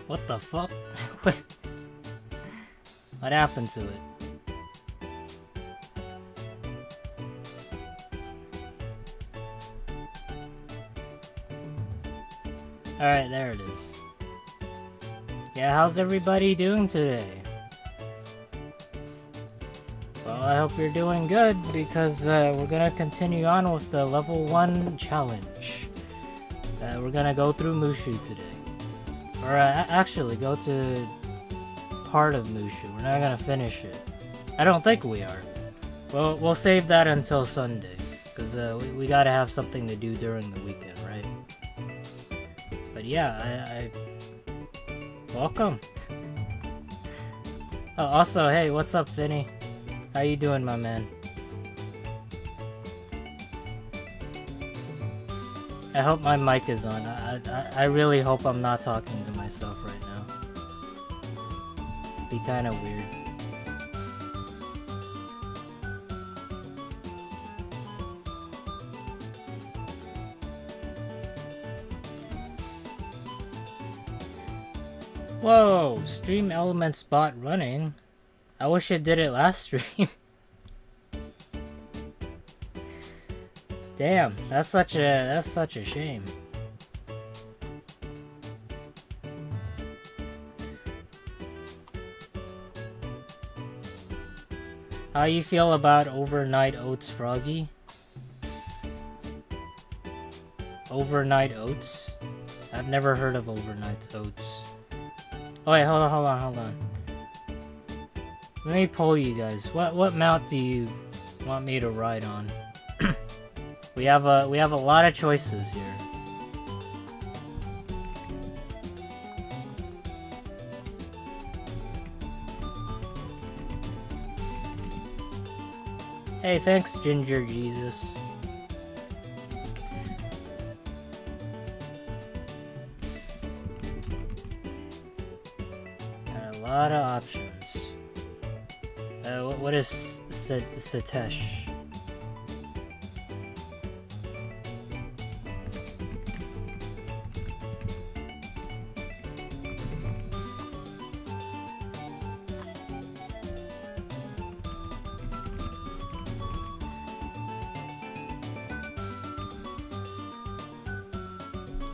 What the fuck? What happened to it? Alright, there it is. Yeah, how's everybody doing today? Well, I hope you're doing good, because we're gonna continue on with the level 1 challenge. We're gonna go through Mushu today. Or actually, go to part of Mushu. We're not gonna finish it. I don't think we are. Well, we'll save that until Sunday, because we gotta have something to do during the weekend, right? But yeah, I welcome. Oh, also, hey, what's up, Finny? How you doing, my man? I hope my mic is on. I really hope I'm not talking to myself right now. It'd be kind of weird. Whoa! Stream Elements bot running. I wish it did it last stream. Damn, that's such a shame. How you feel about overnight oats, Froggy? Overnight oats? I've never heard of overnight oats. Oh wait, hold on. Let me poll you guys. What mount do you want me to ride on? We have a lot of choices here. Hey, thanks, Ginger Jesus. Got a lot of options. What is Satesh?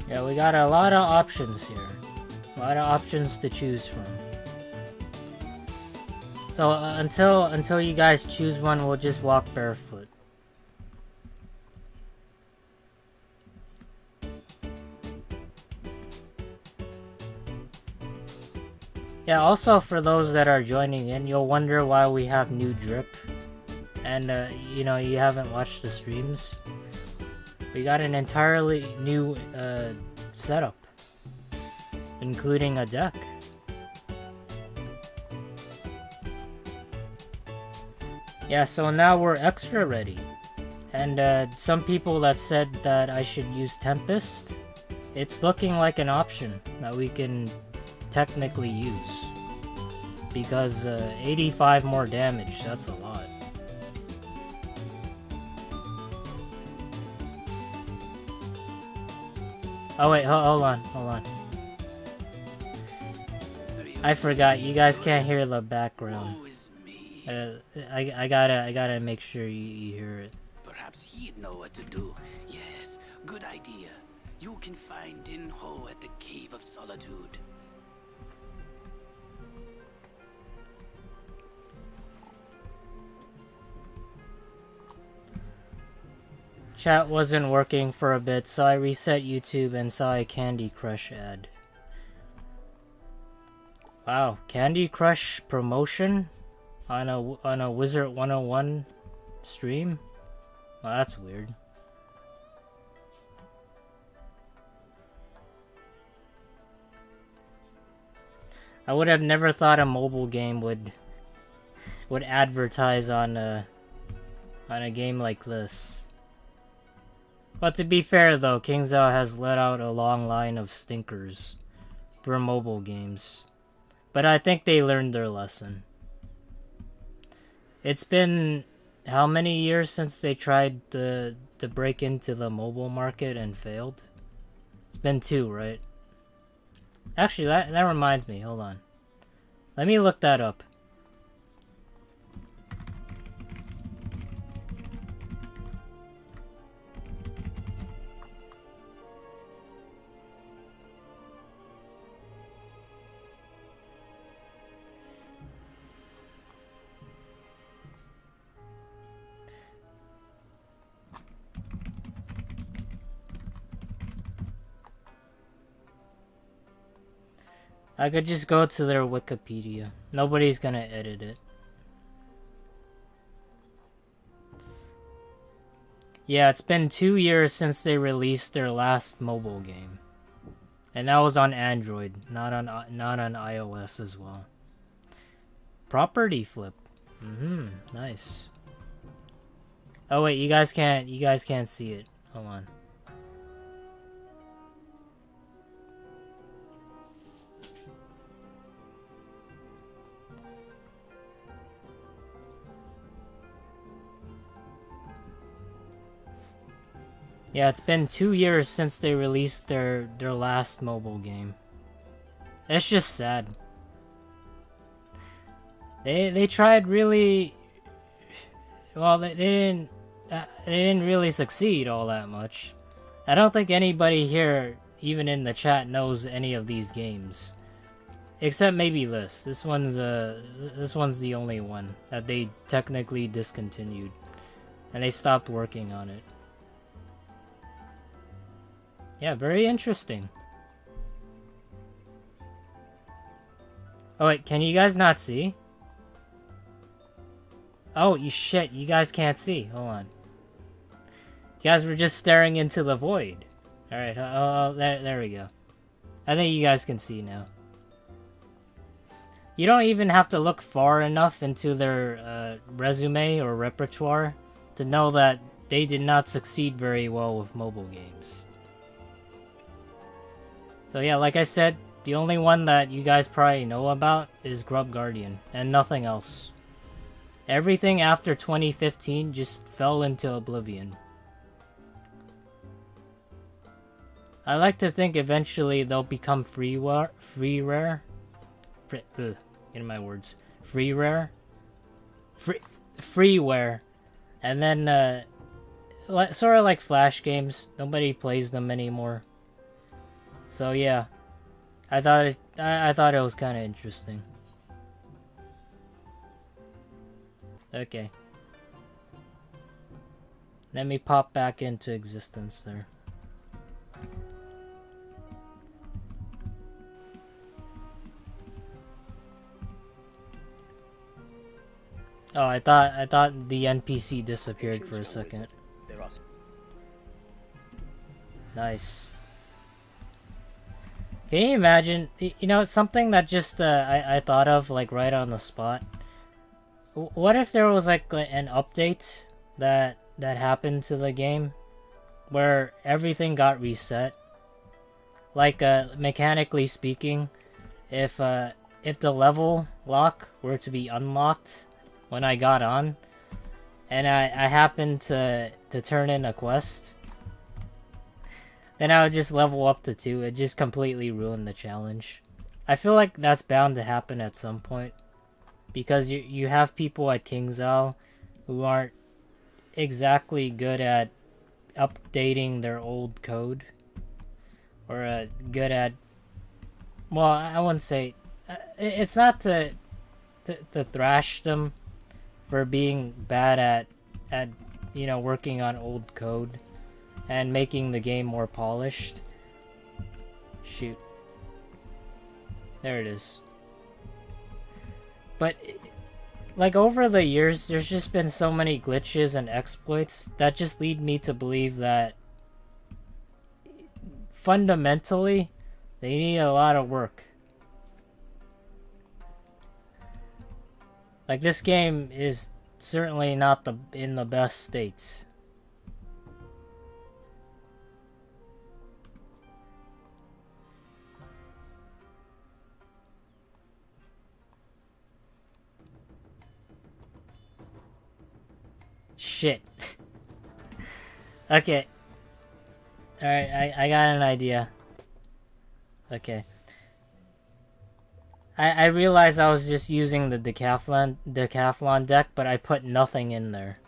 Yeah, we got a lot of options here. A lot of options to choose from. So until you guys choose one, we'll just walk barefoot. Yeah, also for those that are joining in, you'll wonder why we have new drip. and you know, you haven't watched the streams, we got an entirely new setup, including a deck. Yeah, so now we're extra ready. And some people that said that I should use Tempest, it's looking like an option that we can technically use. Because 85 more damage, that's a lot. Oh wait, hold on. I forgot, you guys can't hear the background. I gotta make sure you hear it. Perhaps he'd know what to do. Yes, good idea. You can find Dinho at the Cave of Solitude. Chat wasn't working for a bit, so I reset YouTube and saw a Candy Crush ad. Wow, Candy Crush promotion on a Wizard101 stream? Well, that's weird. I would have never thought a mobile game would advertise on a game like this. But to be fair though, KingsOut has let out a long line of stinkers for mobile games. But I think they learned their lesson. It's been how many years since they tried to break into the mobile market and failed? It's been 2, right? Actually, that reminds me, hold on. Let me look that up. I could just go to their Wikipedia. Nobody's gonna edit it. Yeah, it's been 2 years since they released their last mobile game. And that was on Android, not on iOS as well. Property flip. Nice. Oh wait, you guys can't see it. Hold on. Yeah, it's been 2 years since they released their last mobile game. It's just sad. They tried really well. They didn't really succeed all that much. I don't think anybody here, even in the chat, knows any of these games, except maybe this. This one's the only one that they technically discontinued, and they stopped working on it. Yeah, very interesting. Oh wait, can you guys not see? Oh, shit, you guys can't see. Hold on. You guys were just staring into the void. Alright, there we go. I think you guys can see now. You don't even have to look far enough into their resume or repertoire to know that they did not succeed very well with mobile games. So yeah, like I said, the only one that you guys probably know about is Grub Guardian, and nothing else. Everything after 2015 just fell into oblivion. I like to think eventually they'll become freeware, and then sort of like Flash games. Nobody plays them anymore. So yeah, I thought it was kind of interesting. Okay, let me pop back into existence there. Oh, I thought the NPC disappeared for a second. Nice. Can you imagine? You know, it's something that just I thought of like right on the spot. What if there was like an update that happened to the game where everything got reset? Like mechanically speaking, if the level lock were to be unlocked when I got on, and I happened to turn in a quest, then I would just level up to 2. It just completely ruined the challenge. I feel like that's bound to happen at some point, because you have people at KingsIsle who aren't exactly good at updating their old code, or good at, well, I wouldn't say, it's not to thrash them for being bad at you know, working on old code and making the game more polished. Shoot. There it is. But like over the years, there's just been so many glitches and exploits that just lead me to believe that fundamentally they need a lot of work. Like, this game is certainly not in the best states. Shit. Okay. Alright, I got an idea. Okay. I realized I was just using the decathlon deck, but I put nothing in there.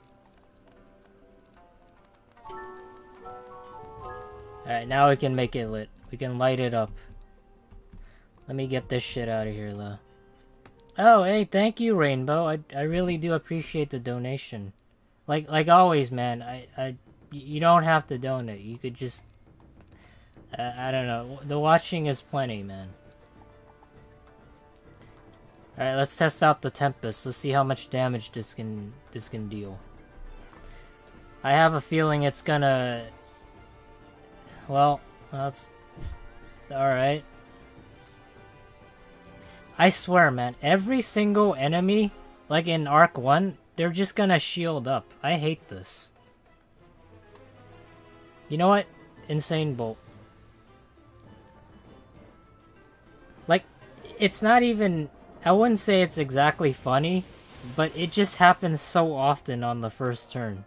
Alright, now we can make it lit. We can light it up. Let me get this shit out of here, though. Oh, hey, thank you, Rainbow. I really do appreciate the donation. Like always, man. You don't have to donate. You could just... I don't know. The watching is plenty, man. Alright, let's test out the Tempest. Let's see how much damage this can deal. I have a feeling it's gonna... Well, that's... Alright. I swear, man, every single enemy, like in Arc 1, they're just gonna shield up. I hate this. You know what? Insane Bolt. Like, it's not even... I wouldn't say it's exactly funny, but it just happens so often on the first turn.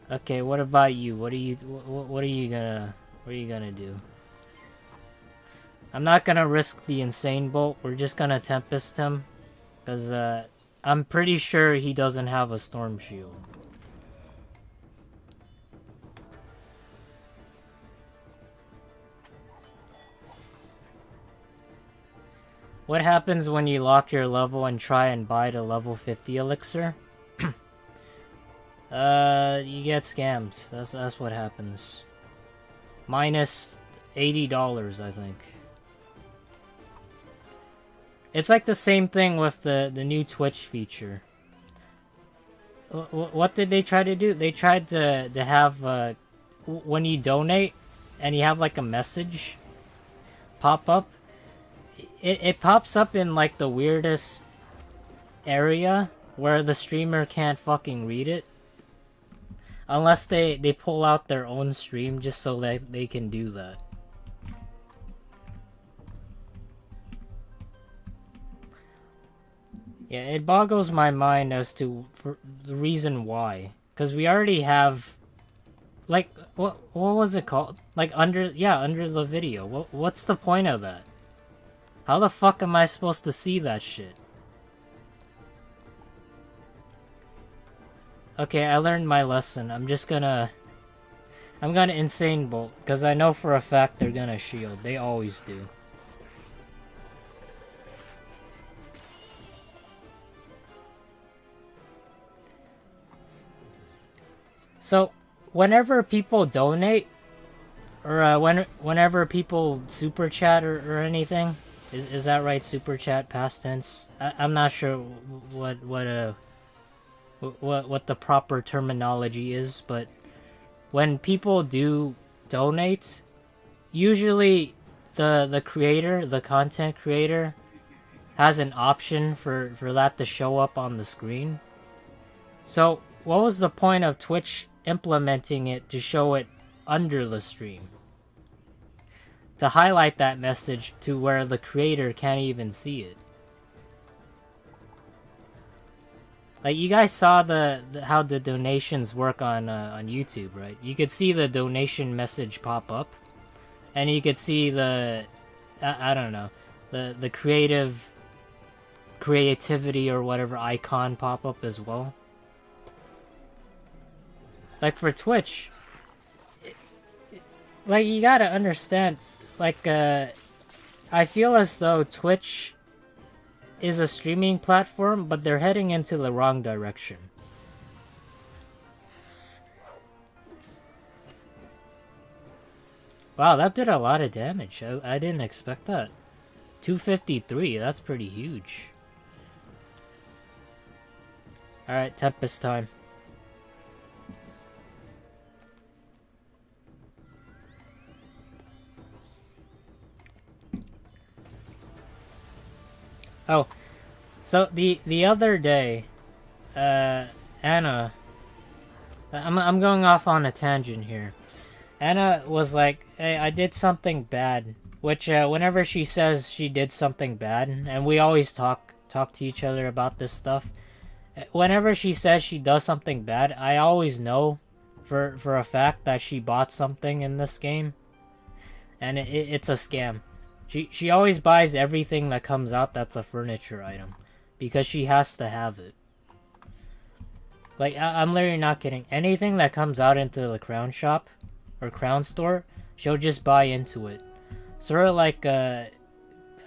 Okay, what about you? What are you gonna do? I'm not gonna risk the Insane Bolt. We're just gonna Tempest him, because I'm pretty sure he doesn't have a Storm Shield. What happens when you lock your level and try and buy the level 50 elixir? You get scammed. That's what happens. Minus $80, I think. It's like the same thing with the new Twitch feature. What did they try to do? They tried to have when you donate and you have like a message pop up. It pops up in like the weirdest area where the streamer can't fucking read it. Unless they pull out their own stream just so that they can do that. Yeah, it boggles my mind as to the reason why. Because we already have... Like, what was it called? Like, under the video. What's the point of that? How the fuck am I supposed to see that shit? Okay, I learned my lesson. I'm gonna Insane Bolt, because I know for a fact they're gonna shield. They always do. So, whenever people donate, or whenever people super chat or anything, Is that right? Super chat past tense. I'm not sure what the proper terminology is, but when people do donate, usually the creator, the content creator, has an option for that to show up on the screen. So what was the point of Twitch implementing it to show it under the stream? To highlight that message to where the creator can't even see it. Like, you guys saw how the donations work on YouTube, right? You could see the donation message pop up, and you could see the I don't know, the creativity or whatever icon pop up as well. Like for Twitch, like you gotta understand, like I feel as though Twitch is a streaming platform, but they're heading into the wrong direction. Wow, that did a lot of damage. I didn't expect that. 253, that's pretty huge. Alright, Tempest time. Oh, so the other day, Anna, I'm going off on a tangent here. Anna was like, "Hey, I did something bad," which whenever she says she did something bad, and we always talk to each other about this stuff. Whenever she says she does something bad, I always know for a fact that she bought something in this game, and it's a scam. She always buys everything that comes out that's a furniture item, because she has to have it. Like, I'm literally not kidding. Anything that comes out into the crown shop or crown store, she'll just buy into it. Sort of like, I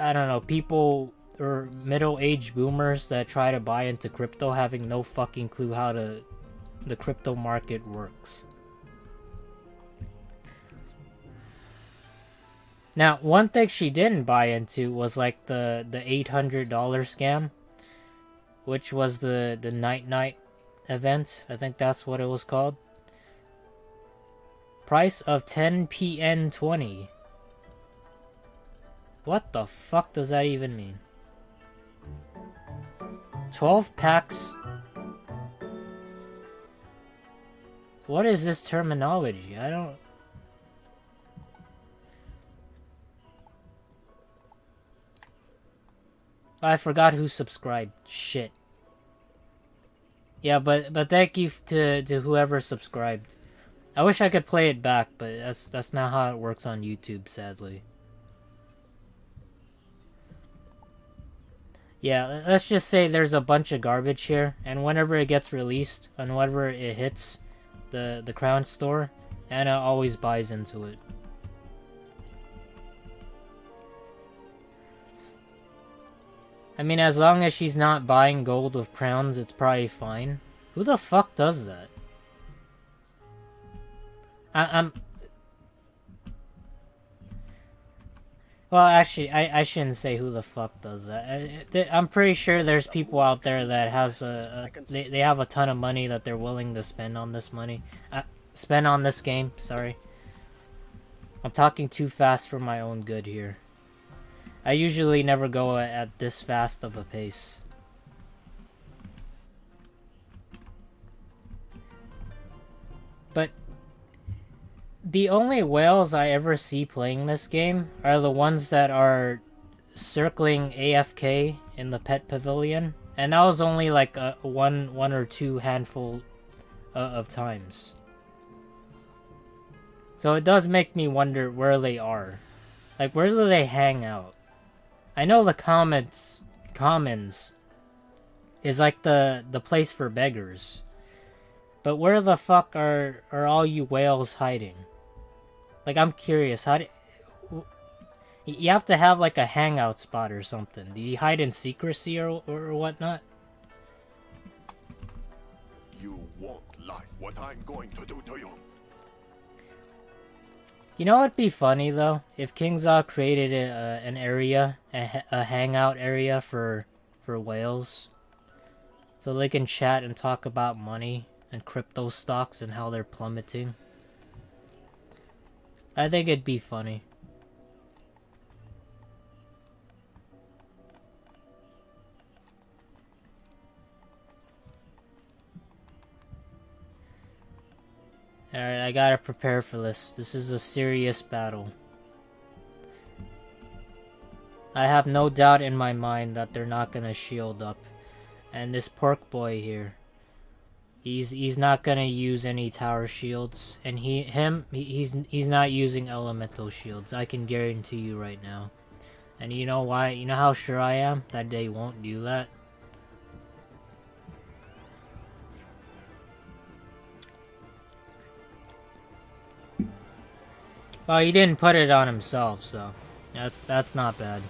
don't know, people or middle-aged boomers that try to buy into crypto having no fucking clue how the crypto market works. Now, one thing she didn't buy into was like the $800 scam, which was the night event. I think that's what it was called. Price of 10 PN20. What the fuck does that even mean? 12 packs. What is this terminology? I don't... I forgot who subscribed. Shit. Yeah, but thank you to whoever subscribed. I wish I could play it back, but that's not how it works on YouTube, sadly. Yeah, let's just say there's a bunch of garbage here, and whenever it gets released, and whenever it hits the crown store, Anna always buys into it. I mean, as long as she's not buying gold with crowns, it's probably fine. Who the fuck does that? I'm... Well, actually, I shouldn't say who the fuck does that. I'm pretty sure there's people out there that has they have a ton of money that they're willing to spend on this money. Spend on this game, sorry. I'm talking too fast for my own good here. I usually never go at this fast of a pace. But the only whales I ever see playing this game are the ones that are circling AFK in the pet pavilion, and that was only like one or two handful of times. So it does make me wonder where they are. Like, where do they hang out? I know the commons is like the place for beggars. But where the fuck are all you whales hiding? Like, I'm curious, how do... You have to have like a hangout spot or something. Do you hide in secrecy or whatnot? You won't like what I'm going to do to you. You know what'd be funny though? If Kingsaw created an area, a hangout area for whales, so they can chat and talk about money and crypto stocks and how they're plummeting. I think it'd be funny. Alright, I gotta prepare for this. This is a serious battle. I have no doubt in my mind that they're not gonna shield up. And this pork boy here, he's not gonna use any tower shields, and he's not using elemental shields. I can guarantee you right now. And you know why? You know how sure I am that they won't do that? Well, he didn't put it on himself, so that's not bad.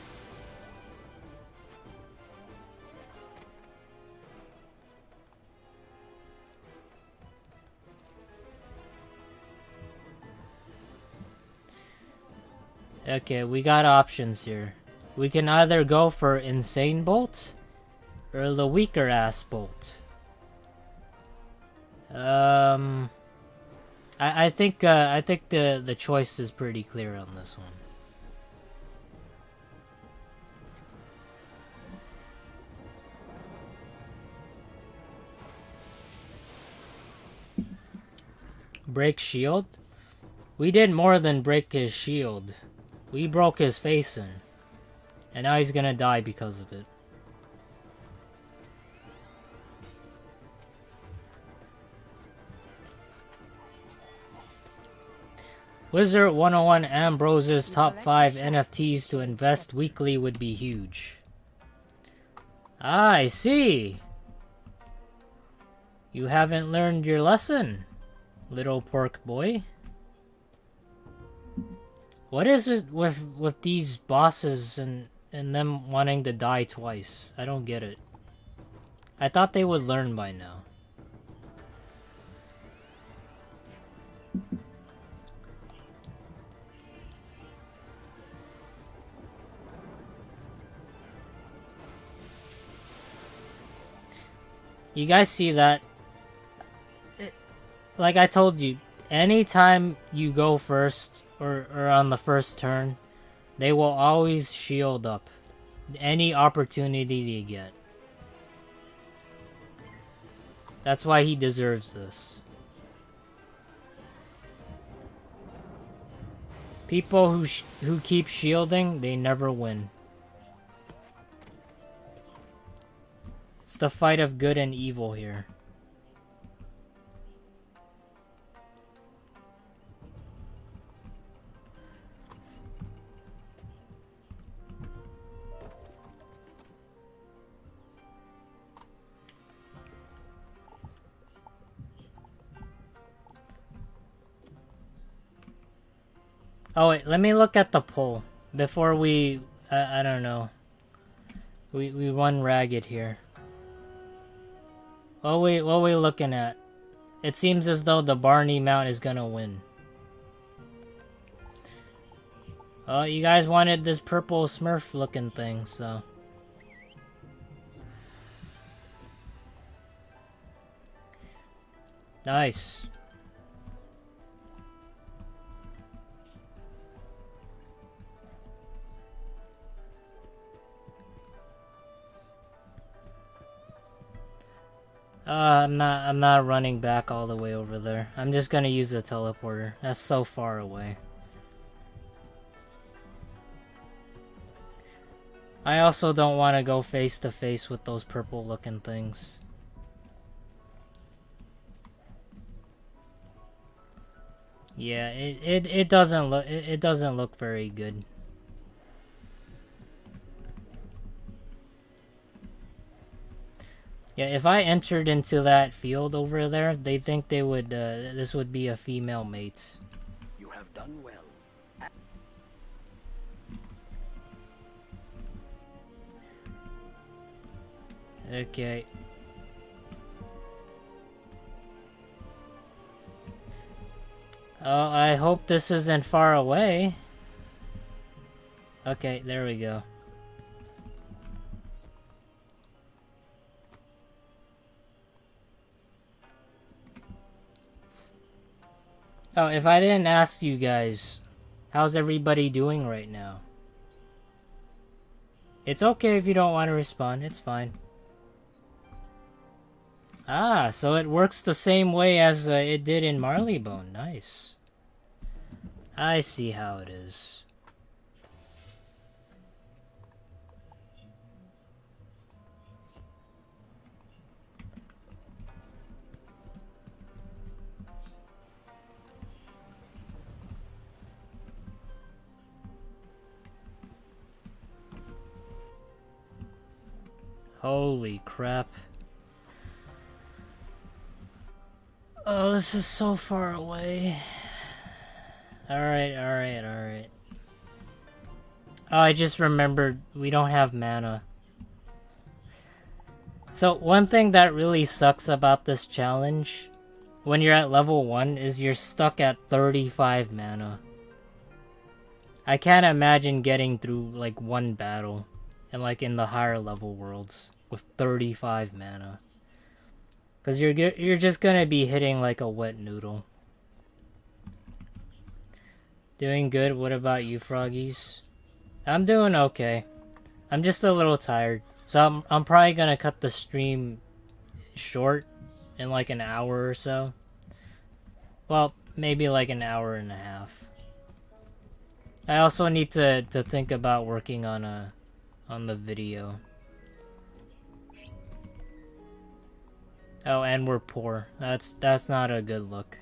Okay, we got options here. We can either go for Insane Bolt or the weaker ass bolt. I think the choice is pretty clear on this one. Break shield? We did more than break his shield. We broke his face in. And now he's gonna die because of it. Wizard101 Ambrose's top 5 NFTs to invest weekly would be huge. Ah, I see. You haven't learned your lesson, little pork boy. What is it with these bosses and them wanting to die twice? I don't get it. I thought they would learn by now. You guys see that? Like I told you, anytime you go first or on the first turn, they will always shield up any opportunity they get. That's why he deserves this. People who keep shielding, they never win. It's the fight of good and evil here. Oh wait, let me look at the poll before we I don't know. We run ragged here. What are we looking at? It seems as though the Barney mount is gonna win. Oh, you guys wanted this purple Smurf looking thing, so. Nice. I'm not running back all the way over there. I'm just gonna use the teleporter. That's so far away. I also don't want to go face to face with those purple looking things. Yeah, it doesn't look very good. Yeah, if I entered into that field over there, they think they would this would be a female mate. You have done well. Okay. Oh, I hope this isn't far away. Okay, there we go. Oh, if I didn't ask you guys, how's everybody doing right now? It's okay if you don't want to respond, it's fine. Ah, so it works the same way as it did in Marleybone. Nice. I see how it is. Holy crap. Oh, this is so far away. Alright. Oh, I just remembered we don't have mana. So, one thing that really sucks about this challenge, when you're at level 1, is you're stuck at 35 mana. I can't imagine getting through, like, one battle, and like in the higher level worlds, with 35 mana. Because you're just gonna be hitting like a wet noodle. Doing good, what about you, froggies? I'm doing okay. I'm just a little tired. So I'm probably gonna cut the stream short in like an hour or so. Well, maybe like an hour and a half. I also need to think about working on the video. Oh, and we're poor. That's not a good look.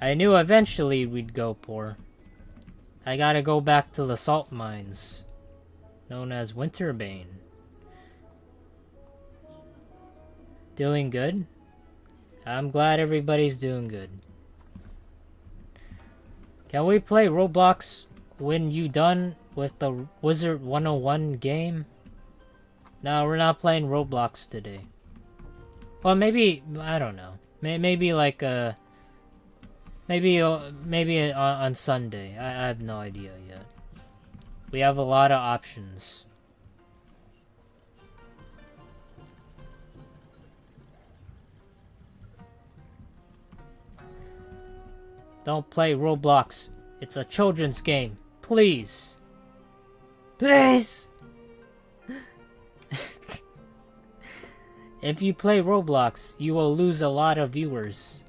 I knew eventually we'd go poor. I gotta go back to the salt mines, known as Winterbane. Doing good? I'm glad everybody's doing good. Can we play Roblox when you done with the Wizard101 game? No, we're not playing Roblox today. Well, maybe, I don't know. Maybe like maybe on Sunday. I have no idea yet. We have a lot of options. Don't play Roblox. It's a children's game. Please. Please! If you play Roblox, you will lose a lot of viewers.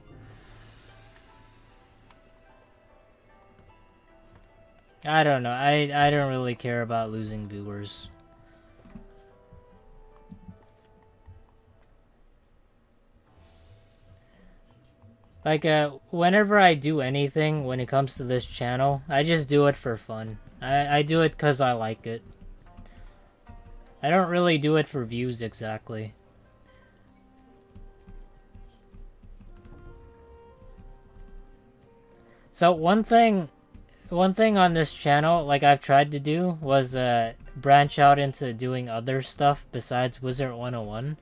I don't know. I don't really care about losing viewers. Like, whenever I do anything when it comes to this channel, I just do it for fun. I do it because I like it. I don't really do it for views exactly. So one thing on this channel, like I've tried to do, was branch out into doing other stuff besides Wizard101.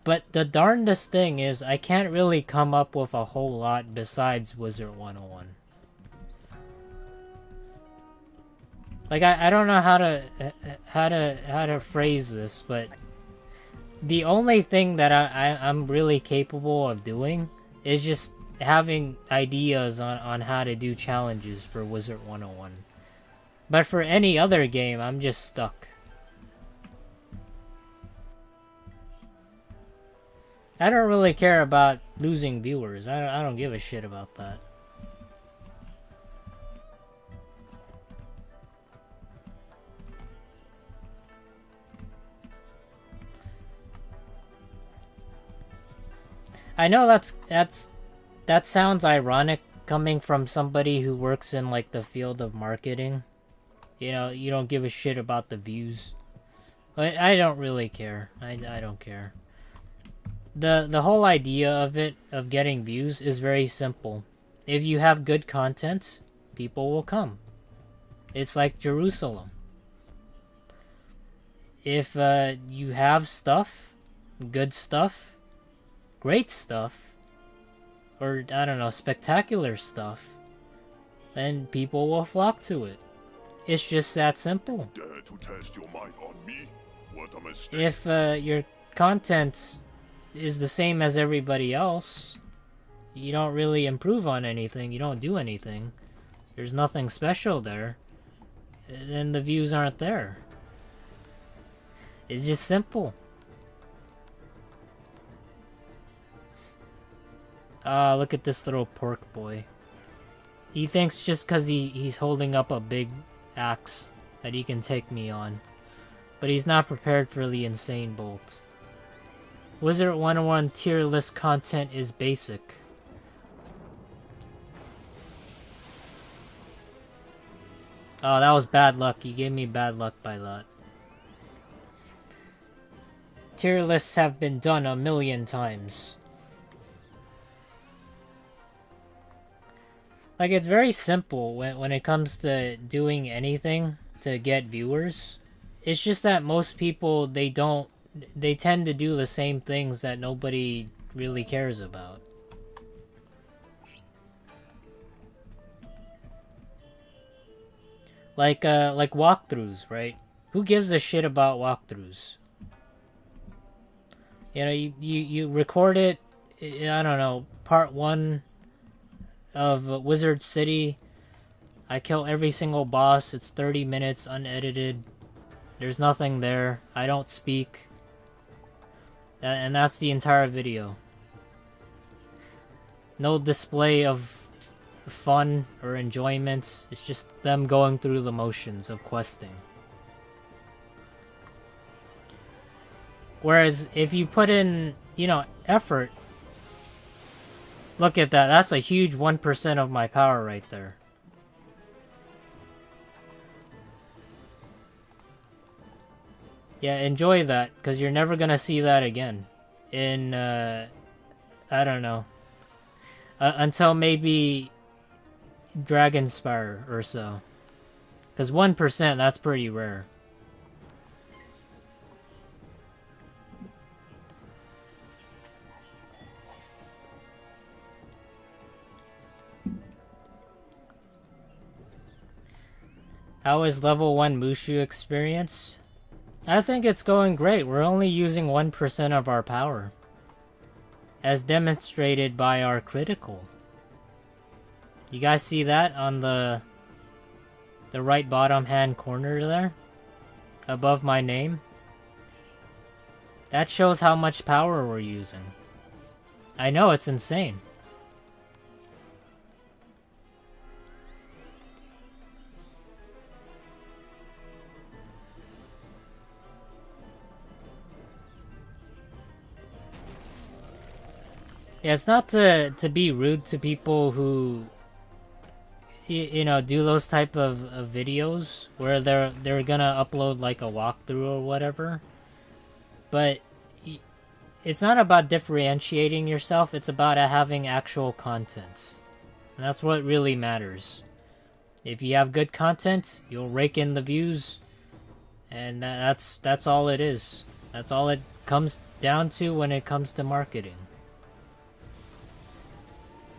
But the darndest thing is, I can't really come up with a whole lot besides Wizard101. Like I don't know how to phrase this, but the only thing that I'm really capable of doing is just having ideas on how to do challenges for Wizard101. But for any other game, I'm just stuck. I don't really care about losing viewers. I don't give a shit about that. I know that sounds ironic coming from somebody who works in like the field of marketing. You know, you don't give a shit about the views. But I don't really care. I don't care. The whole idea of getting views is very simple. If you have good content, people will come. It's like Jerusalem. If you have stuff, good stuff, great stuff, or I don't know, spectacular stuff, then people will flock to it. It's just that simple. Dare to test your might on me? What a mistake. If your content is the same as everybody else, you don't really improve on anything, you don't do anything, there's nothing special there, then the views aren't there. It's just simple. Look at this little pork boy. He thinks just because he's holding up a big axe that he can take me on. But he's not prepared for the insane bolt. Wizard101 tier list content is basic. Oh, that was bad luck. You gave me bad luck by that. Tier lists have been done 1,000,000 times. Like, it's very simple when it comes to doing anything to get viewers. It's just that most people, they tend to do the same things that nobody really cares about. Like walkthroughs, right? Who gives a shit about walkthroughs? You know, you record it, I don't know, part 1 of Wizard City. I kill every single boss. It's 30 minutes unedited. There's nothing there. I don't speak. And that's the entire video. No display of fun or enjoyment. It's just them going through the motions of questing. Whereas if you put in, you know, effort, look at that. That's a huge 1% of my power right there. Yeah, enjoy that, because you're never going to see that again. In, I don't know. Until maybe Dragonspire or so. Because 1%, that's pretty rare. How is level 1 Mushu experience? I think it's going great. We're only using 1% of our power. As demonstrated by our critical. You guys see that on the right bottom hand corner there? Above my name? That shows how much power we're using. I know, it's insane. Yeah, it's not to be rude to people who, you know, do those type of videos where they're gonna upload like a walkthrough or whatever. But it's not about differentiating yourself, it's about having actual content. And that's what really matters. If you have good content, you'll rake in the views. And that's all it is. That's all it comes down to when it comes to marketing.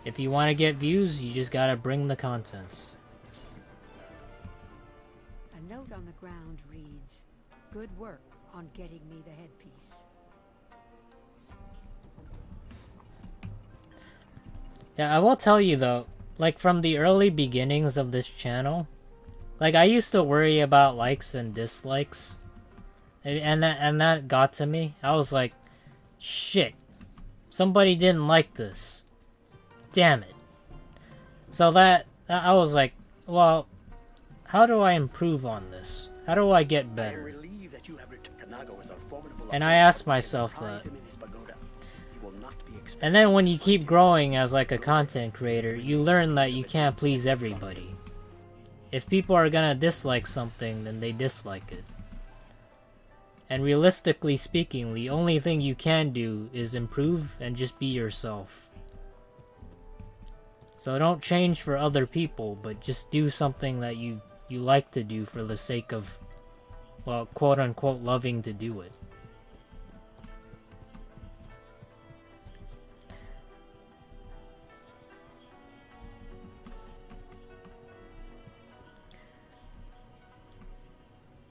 If you want to get views, you just gotta bring the contents. A note on the ground reads, "Good work on getting me the headpiece." Yeah, I will tell you though, like from the early beginnings of this channel, like I used to worry about likes and dislikes. And that got to me. I was like, shit, somebody didn't like this. Damn it. So that I was like, well, how do I improve on this? How do I get better? And I asked myself that. And then when you keep growing as like a content creator, you learn that you can't please everybody. If people are gonna dislike something, then they dislike it. And realistically speaking, the only thing you can do is improve and just be yourself. So don't change for other people, but just do something that you like to do for the sake of, well, quote-unquote loving to do it.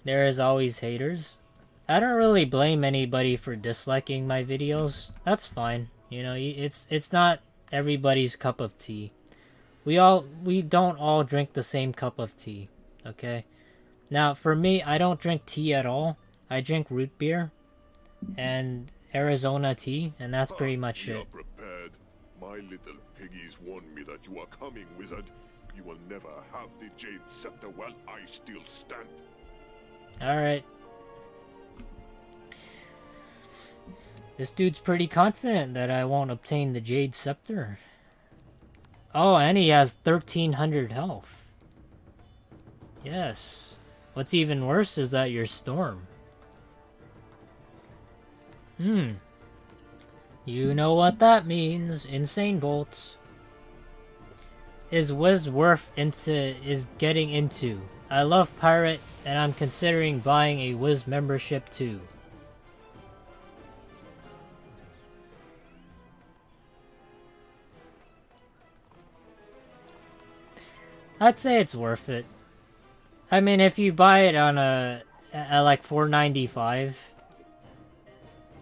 there is always haters. I don't really blame anybody for disliking my videos. That's fine. You know, it's not everybody's cup of tea. We don't all drink the same cup of tea, okay? Now, for me, I don't drink tea at all. I drink root beer and Arizona tea, and that's pretty much We are it. prepared. My little piggies warned me that you are coming, wizard. You will never have the Jade Scepter while I still stand. Alright. This dude's pretty confident that I won't obtain the Jade Scepter. Oh, and he has 1300 health. Yes. What's even worse is that you're Storm. You know what that means. Insane bolts. Is Wiz worth getting into? I love Pirate, and I'm considering buying a Wiz membership too. I'd say it's worth it. I mean, if you buy it on at like $4.95.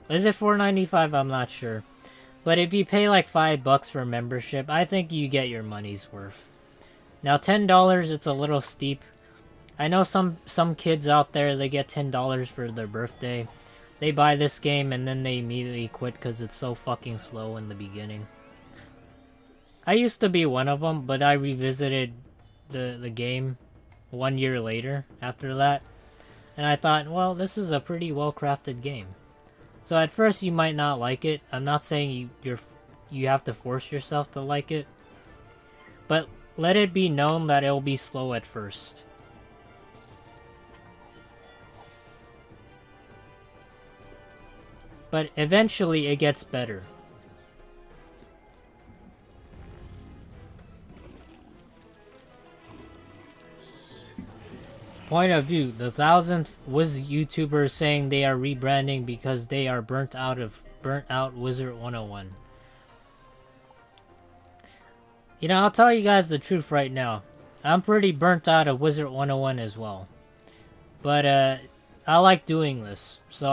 Is it $4.95? I'm not sure. But if you pay like $5 for membership, I think you get your money's worth. Now $10, it's a little steep. I know some kids out there, they get $10 for their birthday. They buy this game and then they immediately quit because it's so fucking slow in the beginning. I used to be one of them, but I revisited the game 1 year later after that. And I thought, well, this is a pretty well-crafted game. So at first you might not like it. I'm not saying you have to force yourself to like it. But let it be known that it'll be slow at first. But eventually it gets better. Point of view, the 1000th Wiz YouTubers saying they are rebranding because they are burnt out Wizard101. You know, I'll tell you guys the truth right now. I'm pretty burnt out of Wizard101 as well. But I like doing this, so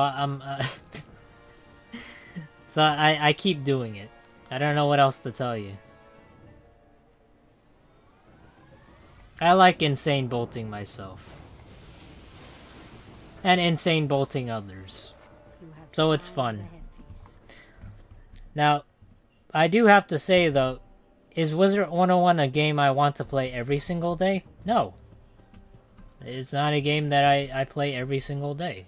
I keep doing it. I don't know what else to tell you. I like insane bolting myself. And insane bolting others. So it's fun. Now, I do have to say though, is Wizard101 a game I want to play every single day? No. It's not a game that I play every single day.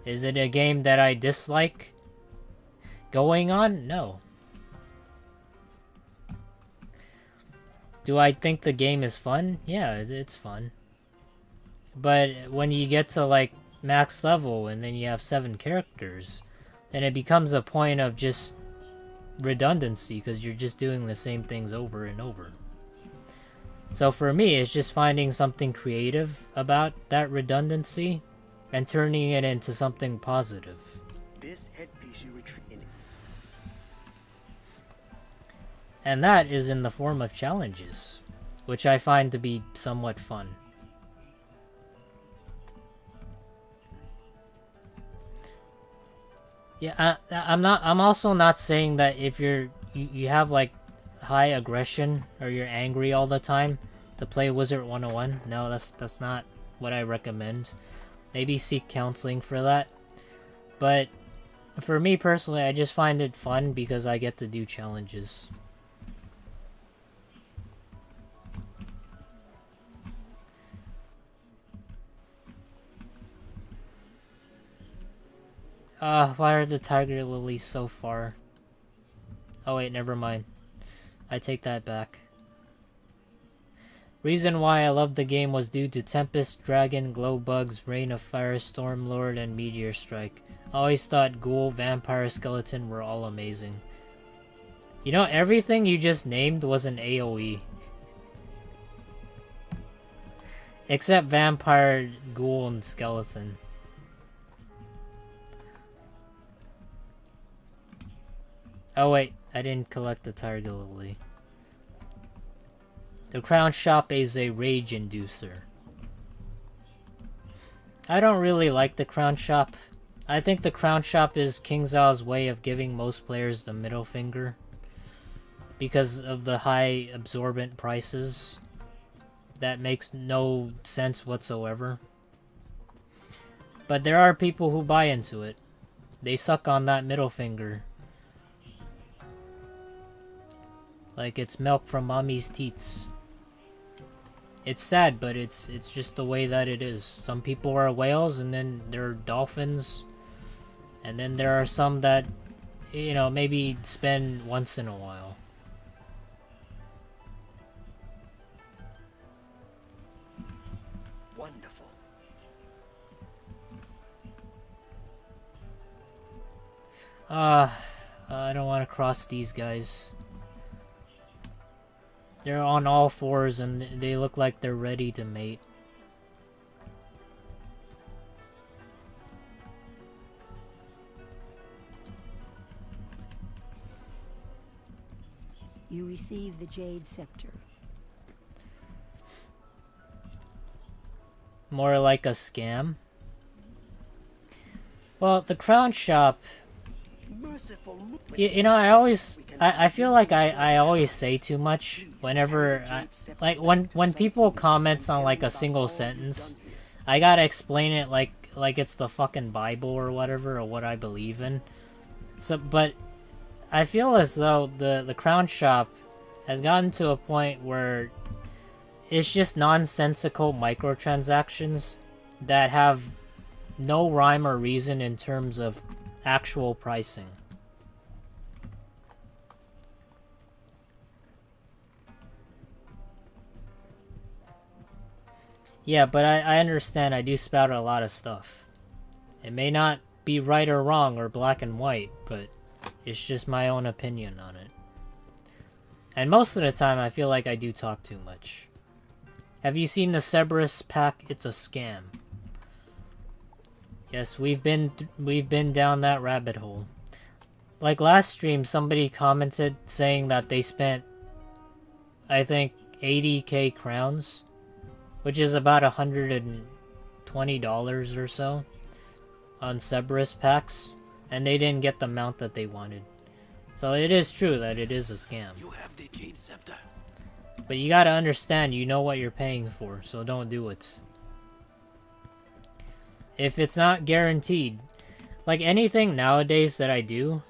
Is it a game that I dislike going on? No. Do I think the game is fun? Yeah, it's fun. But when you get to like max level and then you have 7 characters, then it becomes a point of just redundancy because you're just doing the same things over and over. So for me, it's just finding something creative about that redundancy and turning it into something positive. This headpiece you retrieve in. And that is in the form of challenges, which I find to be somewhat fun. Yeah, I'm also not saying that if you have like high aggression or you're angry all the time to play Wizard101. No, that's not what I recommend. Maybe seek counseling for that. But for me personally, I just find it fun because I get to do challenges. Why are the tiger lilies so far? Oh wait, never mind. I take that back. Reason why I loved the game was due to Tempest, Dragon, Glow Bugs, Rain of Fire, Stormlord, and Meteor Strike. I always thought Ghoul, Vampire, Skeleton were all amazing. You know, everything you just named was an AoE. Except Vampire, Ghoul, and Skeleton. Oh wait, I didn't collect the Tiger Lily. The Crown Shop is a rage inducer. I don't really like the crown shop. I think the crown shop is King Zhao's way of giving most players the middle finger because of the high absorbent prices. That makes no sense whatsoever. But there are people who buy into it. They suck on that middle finger. Like it's milk from mommy's teats. It's sad, but it's just the way that it is. Some people are whales, and then there are dolphins. And then there are some that, you know, maybe spend once in a while. Wonderful. I don't want to cross these guys. They're on all fours and they look like they're ready to mate. You receive the Jade Scepter. More like a scam. Well, the crown shop, Merciful. you know, I feel like I always say too much whenever, like when people comment on like a single sentence, I gotta explain it like it's the fucking Bible or whatever, or what I believe in. So, but I feel as though the crown shop has gotten to a point where it's just nonsensical microtransactions that have no rhyme or reason in terms of actual pricing. Yeah, but I understand I do spout a lot of stuff. It may not be right or wrong or black and white, but it's just my own opinion on it. And most of the time I feel like I do talk too much. Have you seen the Cerberus pack? It's a scam. Yes, we've been down that rabbit hole. Like last stream, somebody commented saying that they spent, I think, 80k crowns, which is about $120 or so, on Cerberus packs, and they didn't get the mount that they wanted. So it is true that it is a scam. You have the Jade Scepter. But you gotta understand, you know what you're paying for, so don't do it. If it's not guaranteed, like anything nowadays that I do,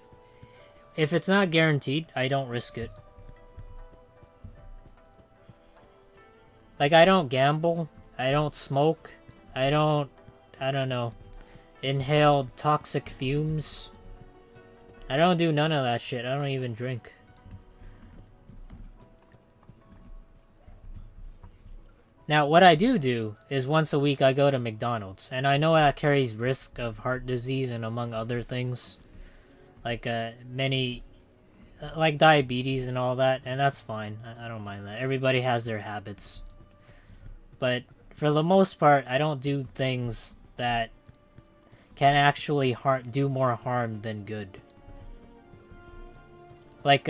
if it's not guaranteed, I don't risk it. Like I don't gamble, I don't smoke, I don't know, inhale toxic fumes. I don't do none of that shit, I don't even drink. Now, what I do is once a week I go to McDonald's, and I know that carries risk of heart disease and among other things, like like diabetes and all that, and that's fine. I don't mind that. Everybody has their habits, but for the most part, I don't do things that can actually do more harm than good. Like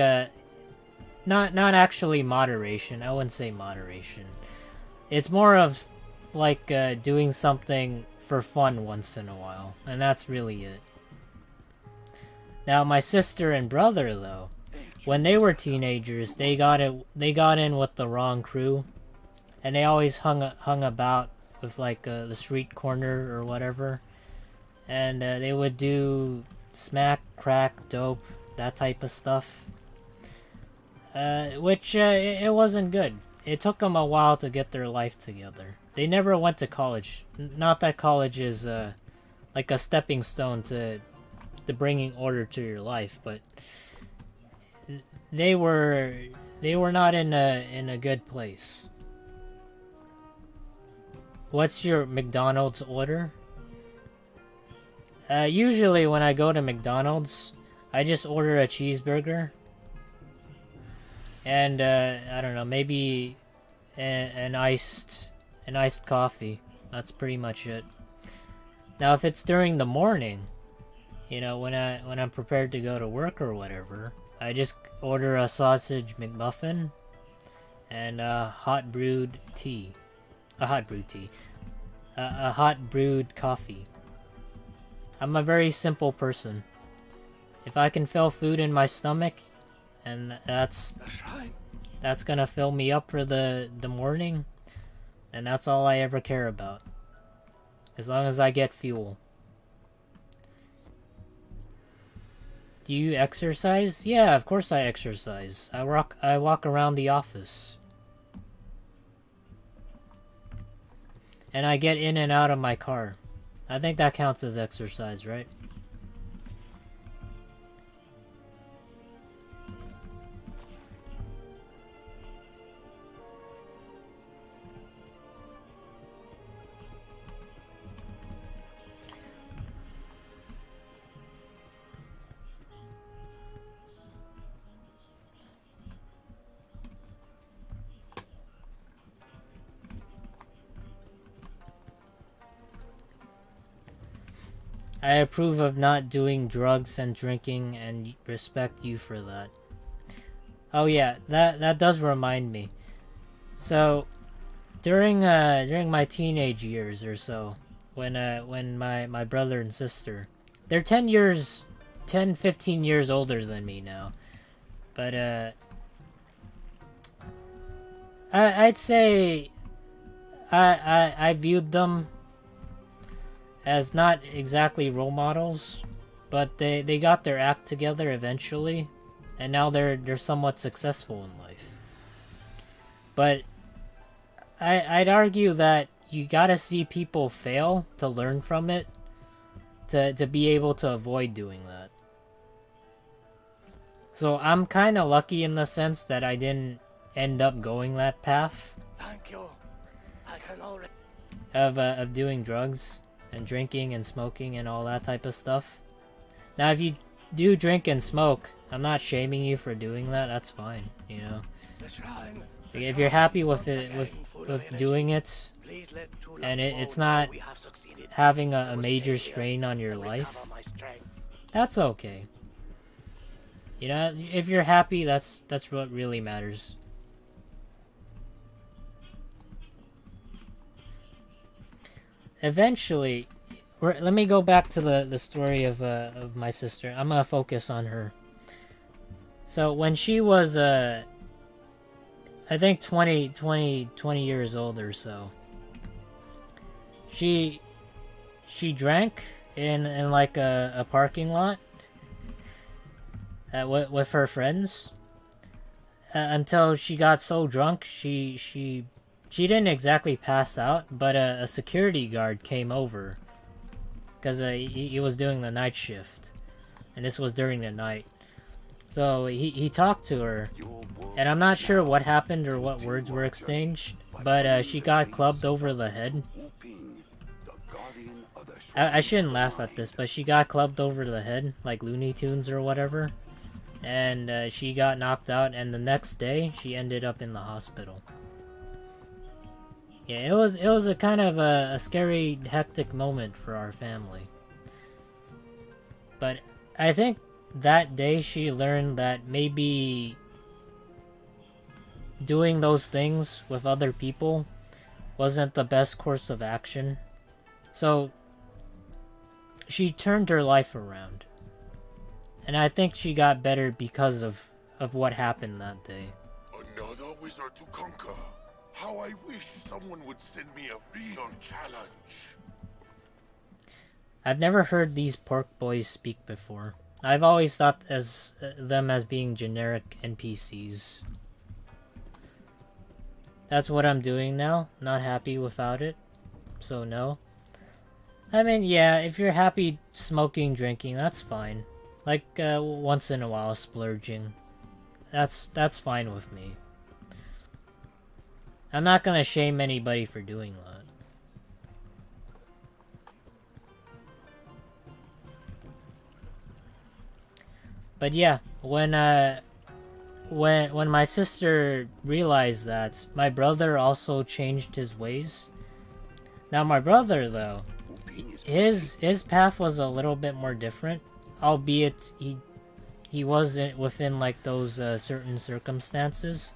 not actually moderation. I wouldn't say moderation. It's more of like doing something for fun once in a while, and that's really it. Now my sister and brother, though, when they were teenagers, they got in with the wrong crew, and they always hung about with like the street corner or whatever, and they would do smack, crack, dope, that type of stuff, which it wasn't good. It took them a while to get their life together. They never went to college. Not that college is like a stepping stone to bringing order to your life, but they were not in a good place. What's your McDonald's order? Usually when I go to McDonald's, I just order a cheeseburger. And I don't know, maybe an iced coffee. That's pretty much it. Now, if it's during the morning, you know, when I'm prepared to go to work or whatever, I just order a sausage McMuffin and a hot brewed tea. a hot brewed coffee. I'm a very simple person. If I can fill food in my stomach, and that's gonna fill me up for the morning, and that's all I ever care about. As long as I get fuel. Do you exercise? Yeah, of course I exercise. I walk around the office. And I get in and out of my car. I think that counts as exercise, right? I approve of not doing drugs and drinking and respect you for that. Oh yeah, that does remind me. So, during my teenage years or so, when my brother and sister, they're 10, 15 years older than me now. But I'd say I viewed them as not exactly role models, but they got their act together eventually, and now they're somewhat successful in life. But I'd argue that you gotta see people fail to learn from it, to be able to avoid doing that. So I'm kind of lucky in the sense that I didn't end up going that path. Thank you. I can already... of doing drugs and drinking and smoking and all that type of stuff. Now, if you do drink and smoke, I'm not shaming you for doing that. That's fine, you know. If you're happy with it, with doing it, and it's not having a major strain on your life, that's okay. You know, if you're happy, that's what really matters. Eventually, let me go back to the story of my sister. I'm gonna focus on her. So when she was I think 20 years old or so, she drank in like a parking lot with her friends until she got so drunk she didn't exactly pass out, but a security guard came over because he was doing the night shift, and this was during the night. So he talked to her, and I'm not sure what happened or what words were exchanged, but she got clubbed over the head. I shouldn't laugh at this, but she got clubbed over the head, like Looney Tunes or whatever, and she got knocked out, and the next day she ended up in the hospital. Yeah, it was a kind of a scary, hectic moment for our family. But I think that day she learned that maybe doing those things with other people wasn't the best course of action. So she turned her life around. And I think she got better because of what happened that day. Another wizard to conquer. How I wish someone would send me a real challenge. I've never heard these pork boys speak before. I've always thought them as being generic NPCs. That's what I'm doing now. Not happy without it. So no. I mean, yeah, if you're happy smoking, drinking, that's fine. Like, once in a while splurging. That's fine with me. I'm not gonna shame anybody for doing that. But yeah, when my sister realized that, my brother also changed his ways. Now my brother, though, his path was a little bit more different, albeit he wasn't within like those certain circumstances.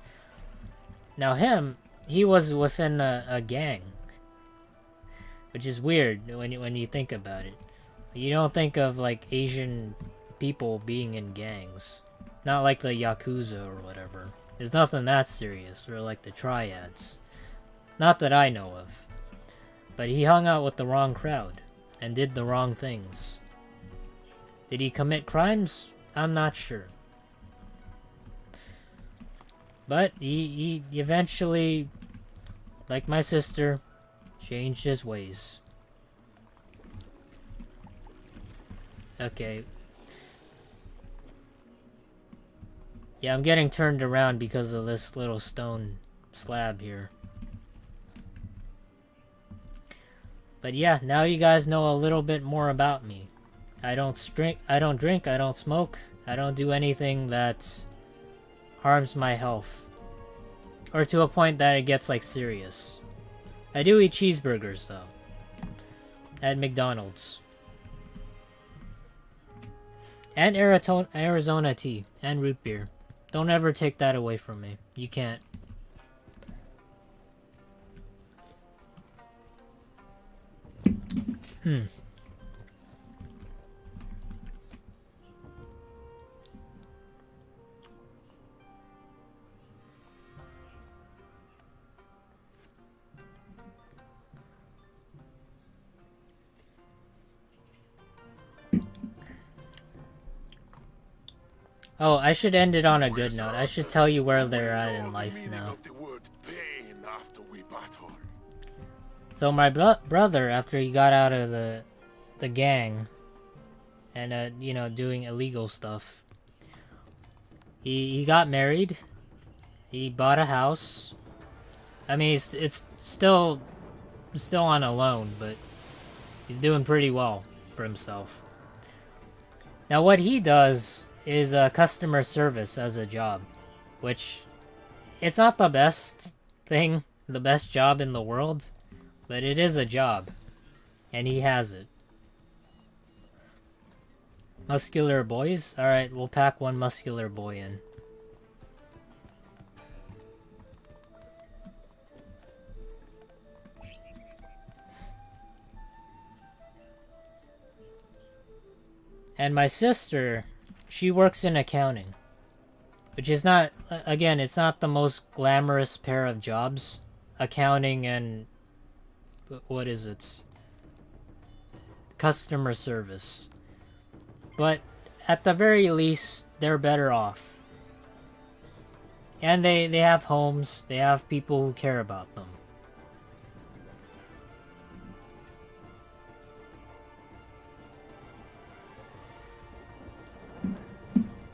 Now he was within a gang. which is weird when you think about it. You don't think of like Asian people being in gangs, not like the Yakuza or whatever. There's nothing that serious, or like the triads, not that I know of. But he hung out with the wrong crowd and did the wrong things. Did he commit crimes? I'm not sure. But he eventually, like my sister, changed his ways. Okay. Yeah, I'm getting turned around because of this little stone slab here. But yeah, now you guys know a little bit more about me. I don't drink, I don't smoke, I don't do anything that harms my health. Or to a point that it gets like serious. I do eat cheeseburgers though. At McDonald's. And Arizona tea. And root beer. Don't ever take that away from me. You can't. Oh, I should end it on a good note. I should tell you where they're at in life now. So my brother, after he got out of the gang and you know, doing illegal stuff, he got married. He bought a house. I mean, it's still on a loan, but he's doing pretty well for himself. Now what he does is customer service as a job, which it's not the best thing, the best job in the world, but it is a job, and he has it. Muscular boys? Alright, we'll pack one muscular boy in. And my sister, she works in accounting, which is not, again, it's not the most glamorous pair of jobs. Accounting and, what is it? Customer service. But at the very least, they're better off. And they have homes, they have people who care about them.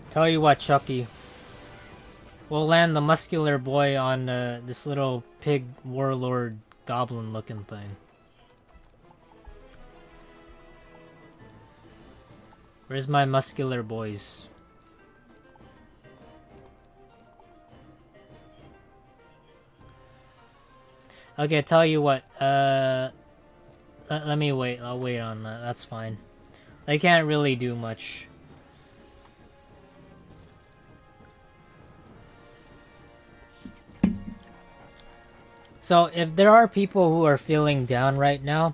Tell you what, Chucky. We'll land the muscular boy on this little pig warlord goblin looking thing. Where's my muscular boys? Okay, tell you what, let me wait, I'll wait on that, that's fine. They can't really do much. So, if there are people who are feeling down right now,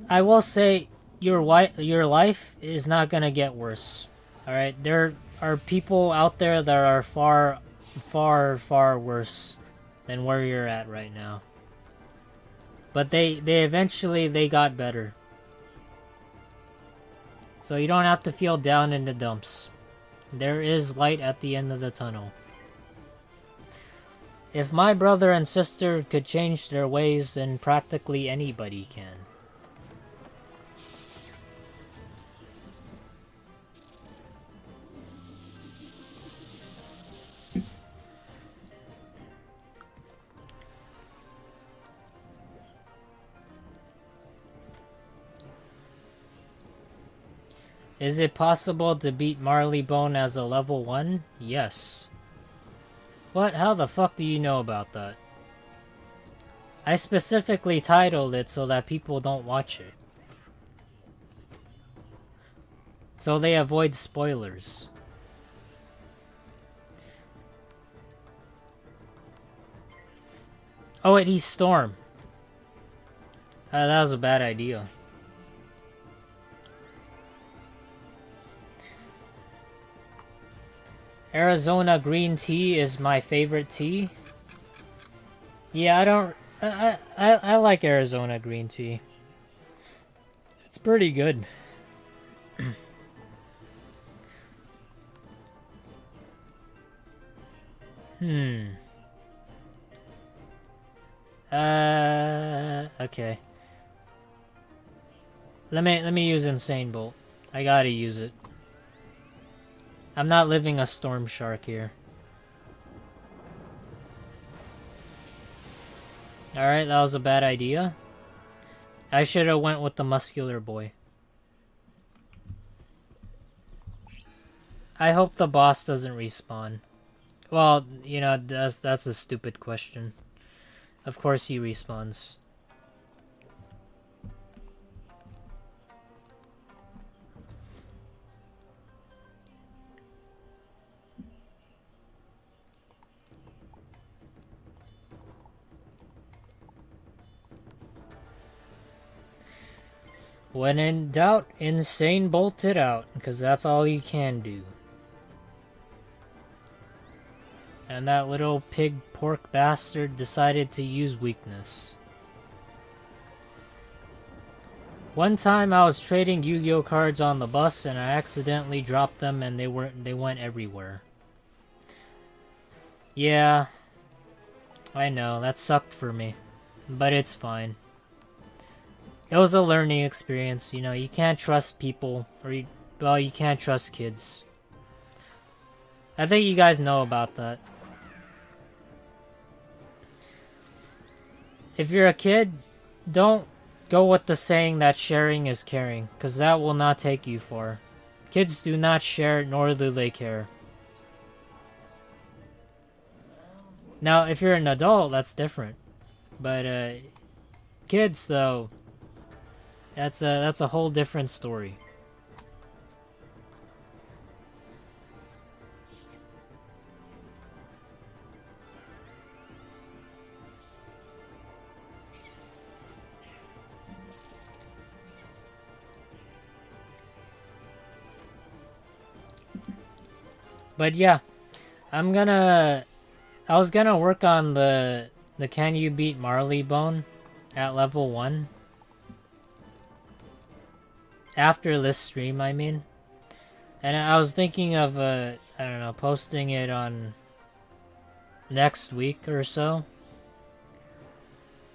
I will say your life is not gonna get worse. Alright, there are people out there that are far, far, far worse than where you're at right now. But they eventually got better. So you don't have to feel down in the dumps. There is light at the end of the tunnel. If my brother and sister could change their ways, then practically anybody can. Is it possible to beat Marleybone as a level 1? Yes. What? How the fuck do you know about that? I specifically titled it so that people don't watch it. So they avoid spoilers. Oh wait, he's Storm. That was a bad idea. Arizona green tea is my favorite tea. Yeah, I like Arizona green tea. It's pretty good. Okay. Let me use Insane Bolt. I gotta use it. I'm not living a Storm Shark here. Alright, that was a bad idea. I should have went with the Muscular Boy. I hope the boss doesn't respawn. Well, you know, that's a stupid question. Of course he respawns. When in doubt, Insane Bolt it out, because that's all you can do. And that little pig pork bastard decided to use weakness. One time I was trading Yu-Gi-Oh cards on the bus and I accidentally dropped them and they went everywhere. Yeah, I know, that sucked for me, but it's fine. It was a learning experience, you know, you can't trust people, or you can't trust kids. I think you guys know about that. If you're a kid, don't go with the saying that sharing is caring, because that will not take you far. Kids do not share, nor do they care. Now, if you're an adult, that's different. But, kids, though, that's a whole different story. But yeah, I was gonna work on the Can You Beat Marley Bone at level 1. After this stream, I mean. And I was thinking of, I don't know, posting it on next week or so.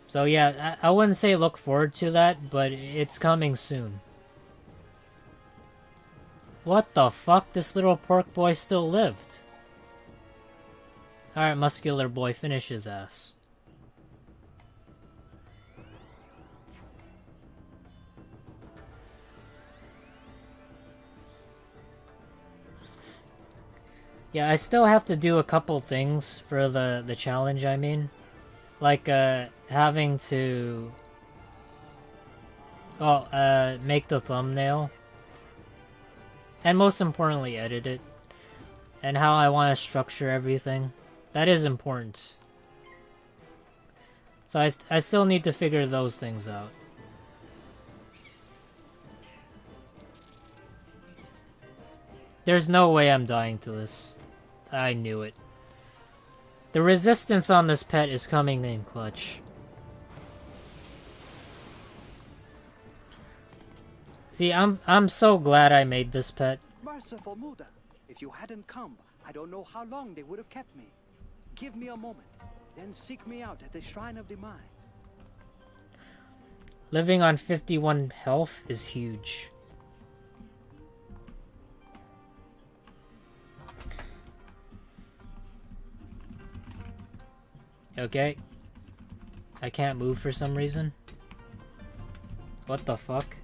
So yeah, I wouldn't say look forward to that, but it's coming soon. What the fuck? This little pork boy still lived. Alright, Muscular Boy, finish his ass. Yeah, I still have to do a couple things for the challenge, I mean. Like, having to... make the thumbnail. And most importantly, edit it. And how I want to structure everything. That is important. So I still need to figure those things out. There's no way I'm dying to this. I knew it. The resistance on this pet is coming in clutch. See, I'm so glad I made this pet. Merciful Muda, if you hadn't come, I don't know how long they would have kept me. Give me a moment, then seek me out at the Shrine of the Mind. Living on 51 health is huge. Okay. I can't move for some reason. What the fuck?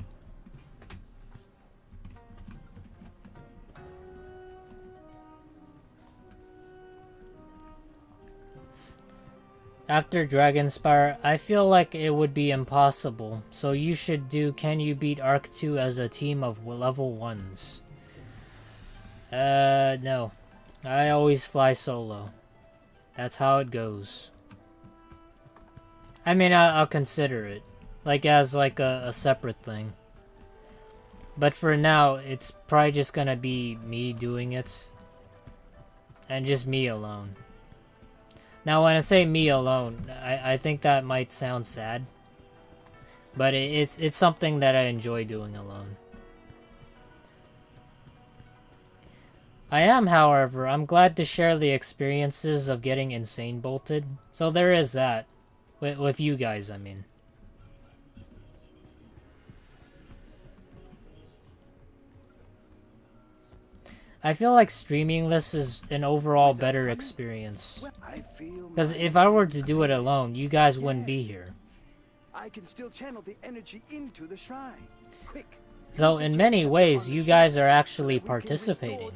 After Dragonspire, I feel like it would be impossible, so you should do Can You Beat Arc 2 as a team of level 1s. No. I always fly solo. That's how it goes. I mean, I'll consider it, like as like a separate thing. But for now, it's probably just gonna be me doing it. And just me alone. Now when I say me alone, I think that might sound sad. But it's something that I enjoy doing alone. I am, however, I'm glad to share the experiences of getting insane bolted. So there is that. With you guys, I mean. I feel like streaming this is an overall better experience. Because if I were to do it alone, you guys wouldn't be here. I can still channel the energy into the shrine. Quick. So in many ways, you guys are actually participating.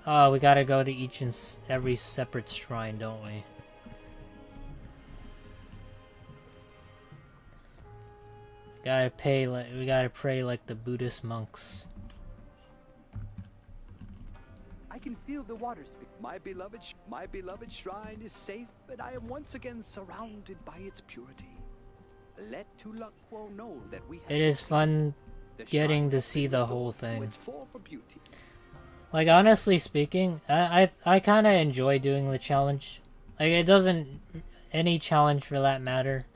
Oh, we gotta go to each and every separate shrine, don't we? We gotta pray like the Buddhist monks. I can feel the water speak. My beloved shrine is safe, and I am once again surrounded by its purity. Let Tulakwo know that we have It is fun the getting shrine to see the whole restored to thing. its former beauty. Like, honestly speaking, I kind of enjoy doing the challenge. Like, it doesn't... Any challenge for that matter.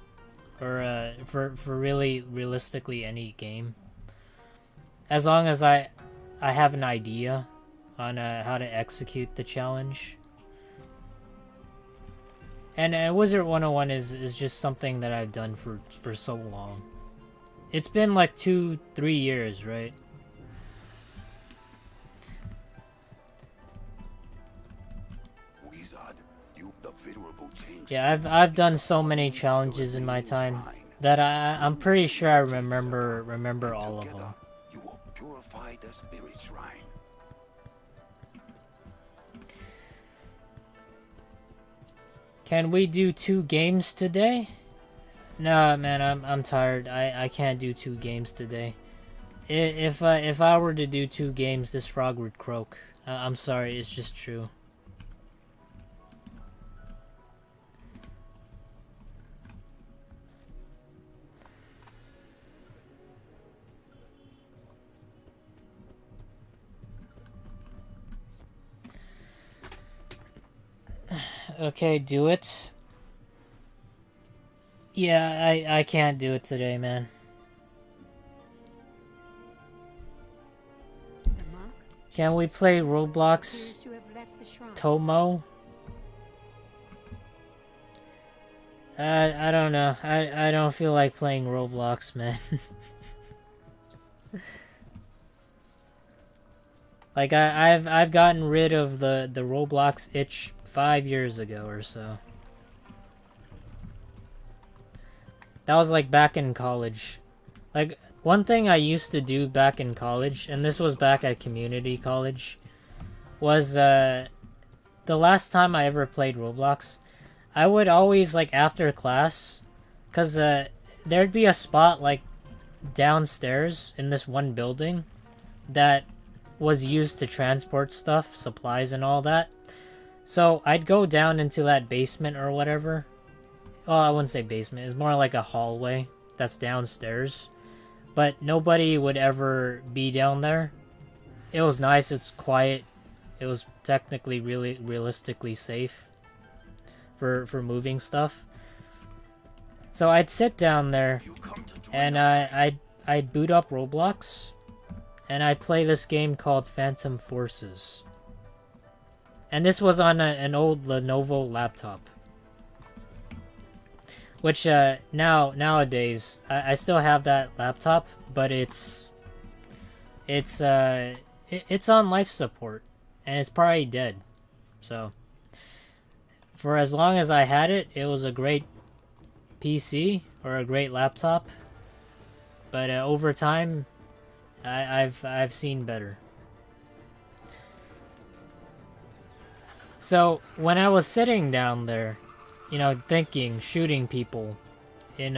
Or, for really, realistically, any game. As long as I have an idea on how to execute the challenge. And Wizard101 is just something that I've done for so long. It's been like 2-3 years, right? Yeah, I've done so many challenges in my time that I'm pretty sure I remember all of them. You will purify the spirit shrine. Can we do 2 games today? No, man, I'm tired. I can't do 2 games today. If I were to do 2 games, this frog would croak. I'm sorry, it's just true. Okay, do it. Yeah, I can't do it today, man. The monk Can we play Roblox appears to have left the shrine. Tomo? I don't know. I don't feel like playing Roblox, man. Like I've gotten rid of the Roblox itch 5 years ago or so. That was like back in college. Like one thing I used to do back in college, and this was back at community college, was the last time I ever played Roblox, I would always, like, after class, cause there'd be a spot like downstairs in this one building that was used to transport stuff, supplies and all that. So I'd go down into that basement or whatever. Well, I wouldn't say basement. It's more like a hallway that's downstairs. But nobody would ever be down there. It was nice. It's quiet. It was technically really realistically safe for moving stuff. So I'd sit down there and I'd boot up Roblox and I'd play this game called Phantom Forces. And this was on an old Lenovo laptop. Which, nowadays, I still have that laptop, but it's on life support, and it's probably dead. So, for as long as I had it, it was a great PC, or a great laptop. But, over time, I've seen better. So, when I was sitting down there, you know, thinking, shooting people in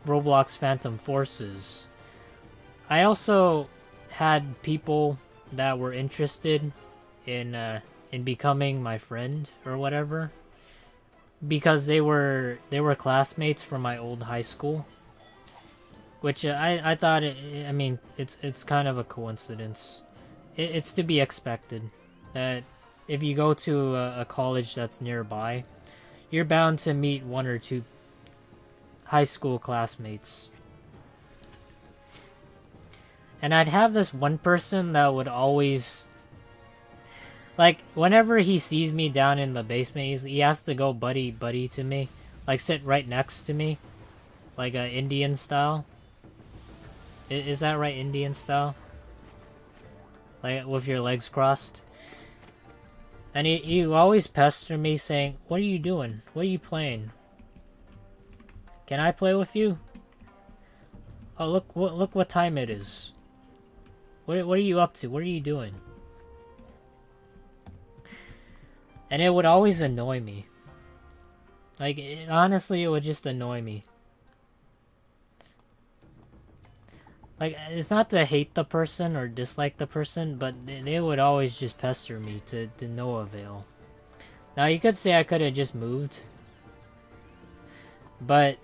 Roblox Phantom Forces, I also had people that were interested in becoming my friend or whatever. because they were classmates from my old high school, which I thought I mean it's kind of a coincidence. It's to be expected that if you go to a college that's nearby, you're bound to meet one or two high school classmates. And I'd have this one person that would always, like, whenever he sees me down in the basement, he has to go buddy to me. Like, sit right next to me. Like, Indian style. Is that right, Indian style? Like, with your legs crossed. And he always pester me saying, "What are you doing? What are you playing? Can I play with you? Oh, look what time it is. What are you up to? What are you doing?" And it would always annoy me. Like, honestly, it would just annoy me. Like, it's not to hate the person or dislike the person, but they would always just pester me to no avail. Now, you could say I could have just moved. But,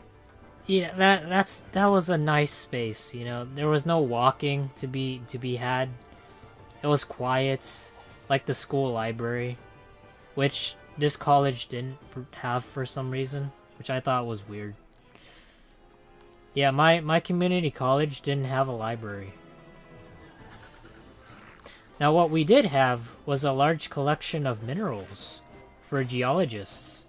yeah, that was a nice space, you know. There was no walking to be had. It was quiet, like the school library, which this college didn't have for some reason, which I thought was weird. Yeah, my community college didn't have a library. Now, what we did have was a large collection of minerals for geologists.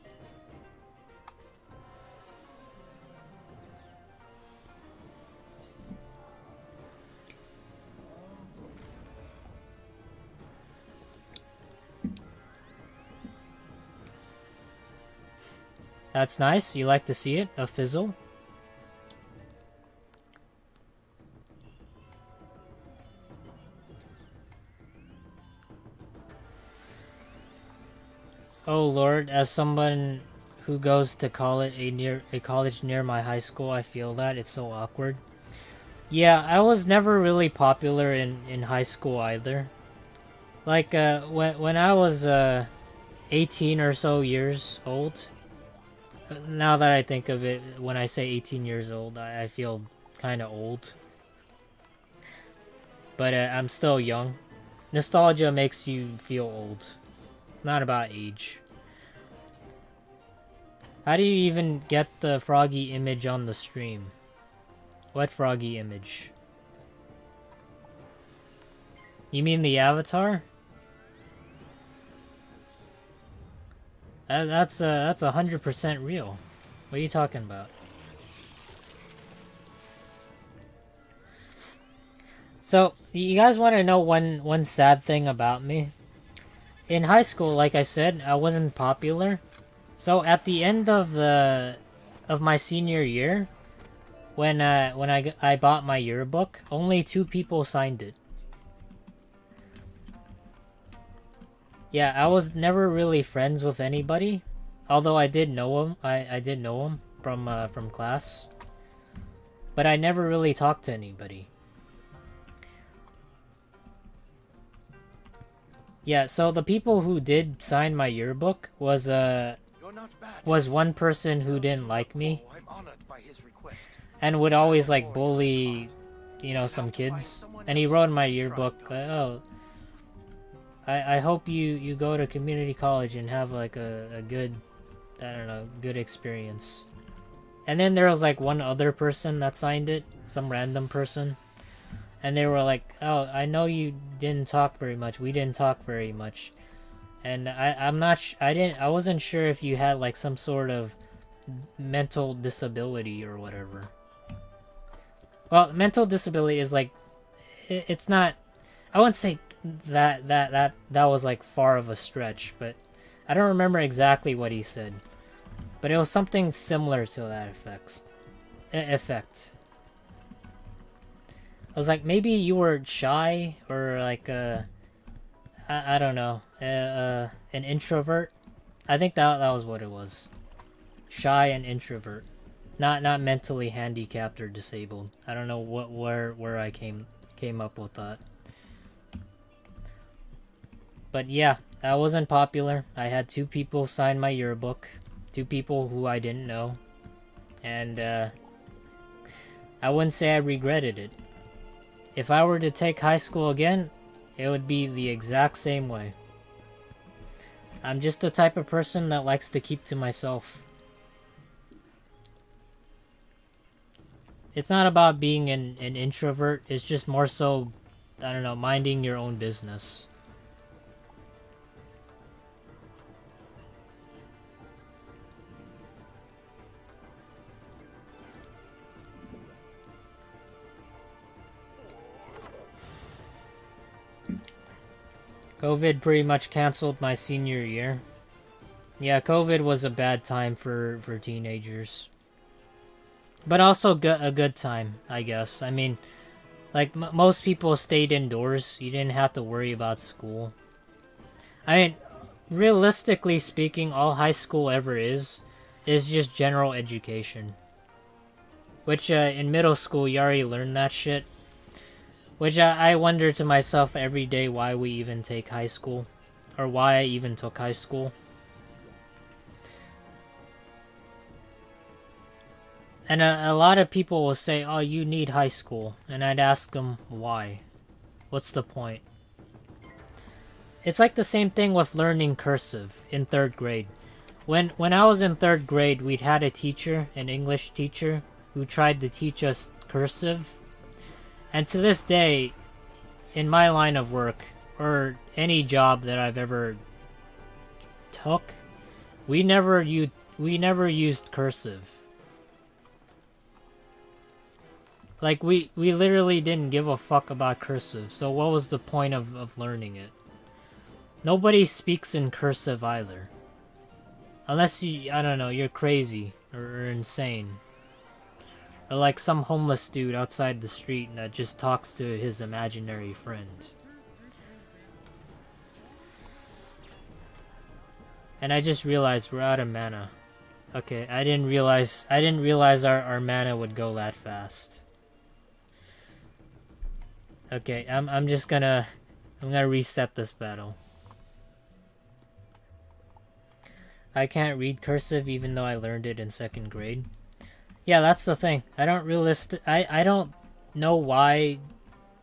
That's nice. You like to see it? A fizzle? Oh Lord, as someone who goes to college a college near my high school, I feel that it's so awkward. Yeah, I was never really popular in high school either. Like when I was 18 or so years old. Now that I think of it, when I say 18 years old, I feel kind of old. But I'm still young. Nostalgia makes you feel old. Not about age. How do you even get the froggy image on the stream? What froggy image? You mean the avatar? That's 100% real. What are you talking about? So, you guys want to know one sad thing about me? In high school, like I said, I wasn't popular. So at the end of my senior year, when I bought my yearbook, only 2 people signed it. Yeah, I was never really friends with anybody, although I did know them. I did know them from class, but I never really talked to anybody. Yeah, so the people who did sign my yearbook was one person who didn't like me and would always like bully, you know, some kids. And he wrote in my yearbook, "Oh, I hope you go to community college and have like a good, I don't know, good experience." And then there was like one other person that signed it, some random person. And they were like, "Oh, I know you didn't talk very much. We didn't talk very much." And I wasn't sure if you had like some sort of mental disability or whatever. Well, mental disability is like, it's not, I wouldn't say that was like far of a stretch, but I don't remember exactly what he said. But it was something similar to that effect. I was like, maybe you were shy or like I don't know, an introvert. I think that was what it was. Shy and introvert, not mentally handicapped or disabled. I don't know where I came up with that. But yeah, I wasn't popular. I had 2 people sign my yearbook. to people who I didn't know. And I wouldn't say I regretted it. If I were to take high school again, it would be the exact same way. I'm just the type of person that likes to keep to myself. It's not about being an introvert, it's just more so, I don't know, minding your own business. COVID pretty much canceled my senior year. Yeah, COVID was a bad time for teenagers. But also a good time, I guess. I mean, like, most people stayed indoors. You didn't have to worry about school. I mean, realistically speaking, all high school ever is just general education. Which, in middle school, you already learned that shit. Which I wonder to myself every day why we even take high school. Or why I even took high school. And a lot of people will say, oh, you need high school. And I'd ask them, why? What's the point? It's like the same thing with learning cursive in 3rd grade. When I was in 3rd grade, we'd had a teacher, an English teacher, who tried to teach us cursive. And to this day, in my line of work, or any job that I've ever took, we never used cursive. Like, we literally didn't give a fuck about cursive, so what was the point of learning it? Nobody speaks in cursive either. Unless you, I don't know, you're crazy or insane. Or like some homeless dude outside the street that just talks to his imaginary friend. And I just realized we're out of mana. Okay, I didn't realize our mana would go that fast. Okay, I'm gonna reset this battle. I can't read cursive even though I learned it in 2nd grade. Yeah, that's the thing. I don't know why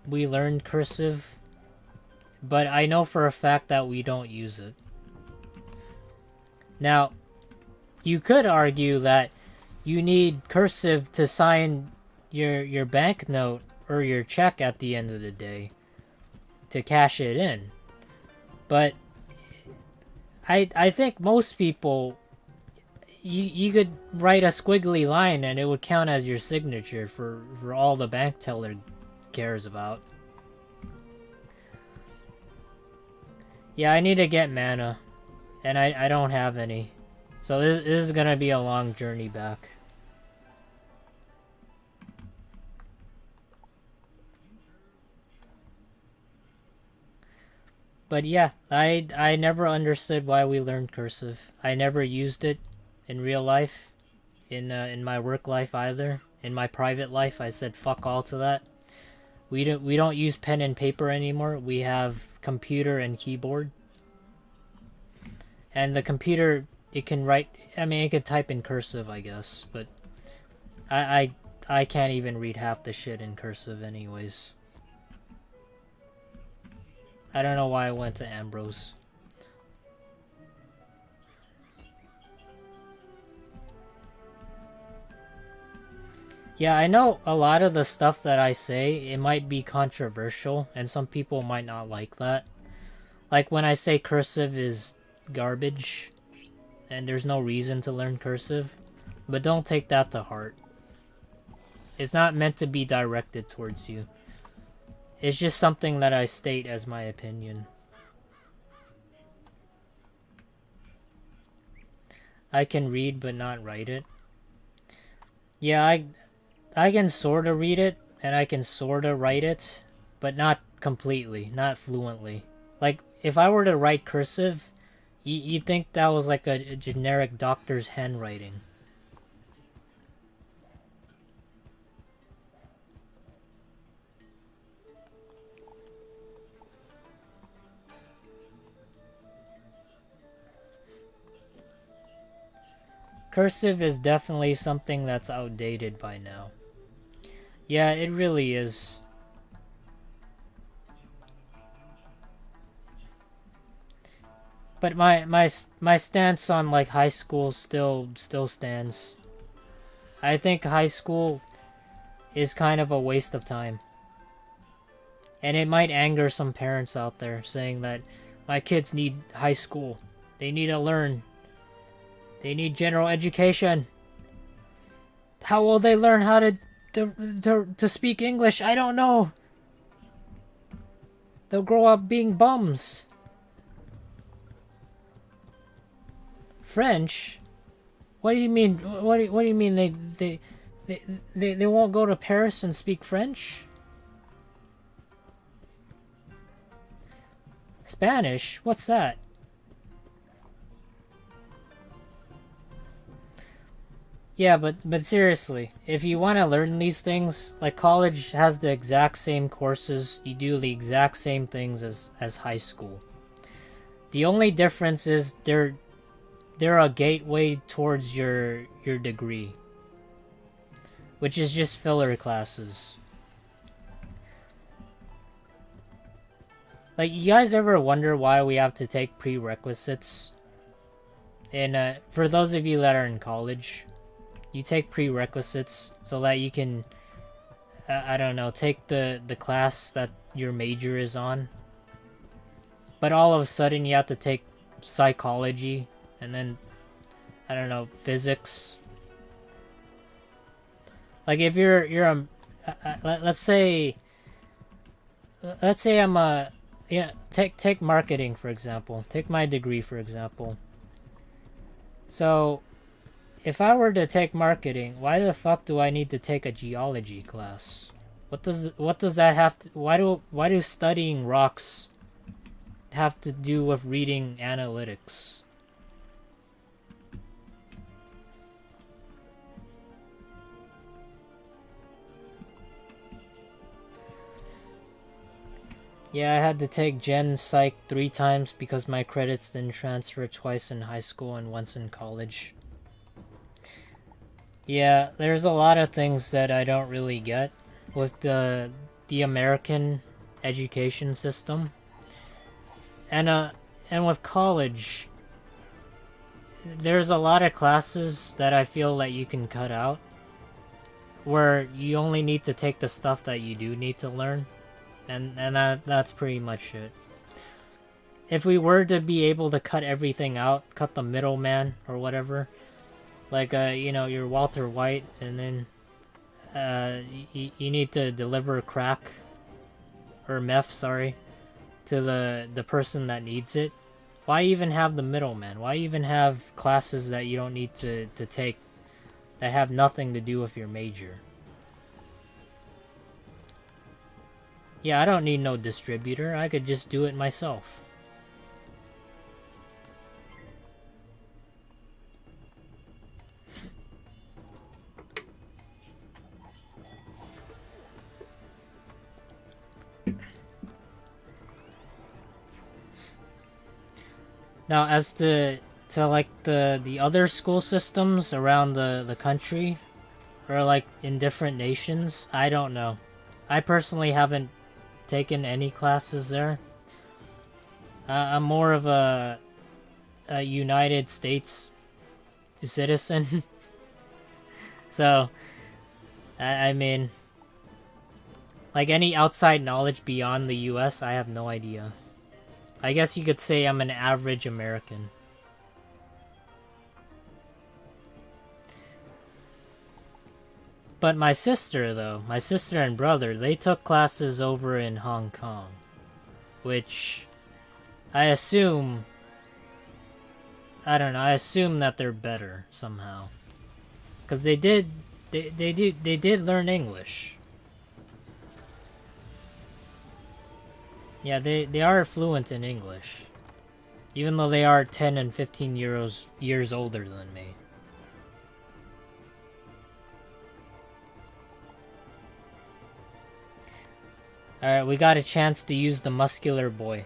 we learned cursive, but I know for a fact that we don't use it. Now, you could argue that you need cursive to sign your banknote or your check at the end of the day to cash it in. But I think most people, you could write a squiggly line and it would count as your signature for all the bank teller cares about. Yeah, I need to get mana, and I don't have any. So this is gonna be a long journey back. But yeah, I never understood why we learned cursive. I never used it in real life, in my work life either. In my private life, I said fuck all to that. We don't use pen and paper anymore. We have computer and keyboard. And the computer, it can write. I mean, it can type in cursive, I guess. But I can't even read half the shit in cursive, anyways. I don't know why I went to Ambrose. Yeah, I know a lot of the stuff that I say, it might be controversial, and some people might not like that. Like when I say cursive is garbage, and there's no reason to learn cursive. But don't take that to heart. It's not meant to be directed towards you. It's just something that I state as my opinion. I can read but not write it. Yeah, I can sorta read it, and I can sorta write it, but not completely, not fluently. Like, if I were to write cursive, you'd think that was like a generic doctor's handwriting. Cursive is definitely something that's outdated by now. Yeah, it really is. But my stance on like high school still stands. I think high school is kind of a waste of time. And it might anger some parents out there saying that my kids need high school. They need to learn. They need general education. How will they learn how to speak English? I don't know. They'll grow up being bums. French? What do you mean? What do you mean they won't go to Paris and speak French? Spanish? What's that? Yeah, but seriously, if you want to learn these things, like college has the exact same courses, you do the exact same things as high school. The only difference is they're a gateway towards your degree, which is just filler classes. Like, you guys ever wonder why we have to take prerequisites? And for those of you that are in college, you take prerequisites so that you can, I don't know, take the class that your major is on. But all of a sudden you have to take psychology and then, I don't know, physics. Like if you're let's say I'm a, yeah, take marketing for example. Take my degree for example. So if I were to take marketing, why the fuck do I need to take a geology class? What does that have to, why do studying rocks have to do with reading analytics? Yeah, I had to take Gen Psych 3 times because my credits didn't transfer twice in high school and once in college. Yeah, there's a lot of things that I don't really get with the American education system. And with college, there's a lot of classes that I feel that you can cut out, where you only need to take the stuff that you do need to learn, and that's pretty much it. If we were to be able to cut everything out, cut the middleman or whatever, like you know, you're Walter White, and then you need to deliver crack or meth, sorry, to the person that needs it. Why even have the middleman? Why even have classes that you don't need to take that have nothing to do with your major? Yeah, I don't need no distributor. I could just do it myself. Now, as to like the other school systems around the country, or like in different nations, I don't know. I personally haven't taken any classes there. I'm more of a United States citizen. So, I mean, like any outside knowledge beyond the US, I have no idea. I guess you could say I'm an average American. But my sister, though, my sister and brother, they took classes over in Hong Kong, which I assume, I don't know, I assume that they're better somehow, because they did learn English. Yeah, they are fluent in English, even though they are 10 and 15 years older than me. Alright, we got a chance to use the muscular boy.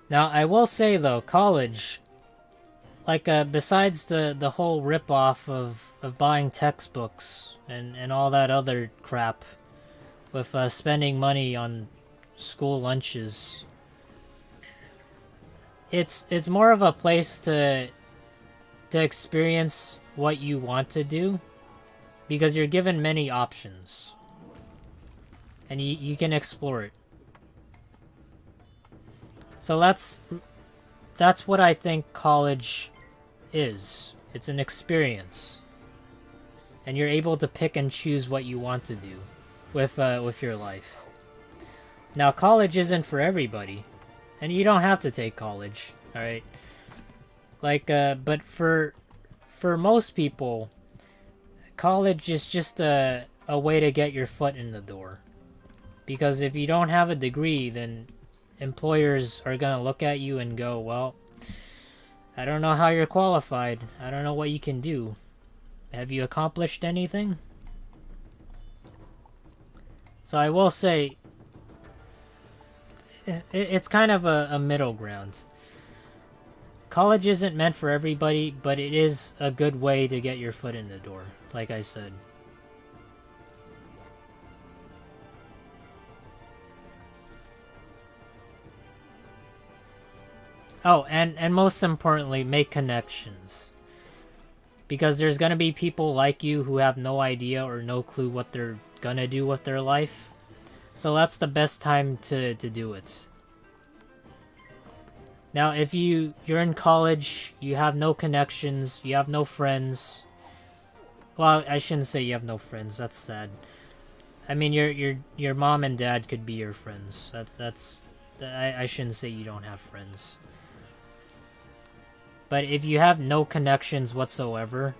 Now, I will say though, college, like, besides the whole rip-off of buying textbooks and all that other crap, with spending money on school lunches, it's more of a place to experience what you want to do, because you're given many options, and you can explore it. So that's what I think college is. It's an experience, and you're able to pick and choose what you want to do with your life. Now, college isn't for everybody, and you don't have to take college. All right, like, but for most people, college is just a way to get your foot in the door. Because if you don't have a degree, then employers are gonna look at you and go, well, I don't know how you're qualified. I don't know what you can do. Have you accomplished anything? So I will say, it's kind of a middle ground. College isn't meant for everybody, but it is a good way to get your foot in the door, like I said. Oh, and most importantly, make connections. Because there's gonna be people like you who have no idea or no clue what they're gonna do with their life. So that's the best time to do it. Now, if you're in college, you have no connections, you have no friends. Well, I shouldn't say you have no friends. That's sad. I mean, your mom and dad could be your friends. I shouldn't say you don't have friends. But if you have no connections whatsoever,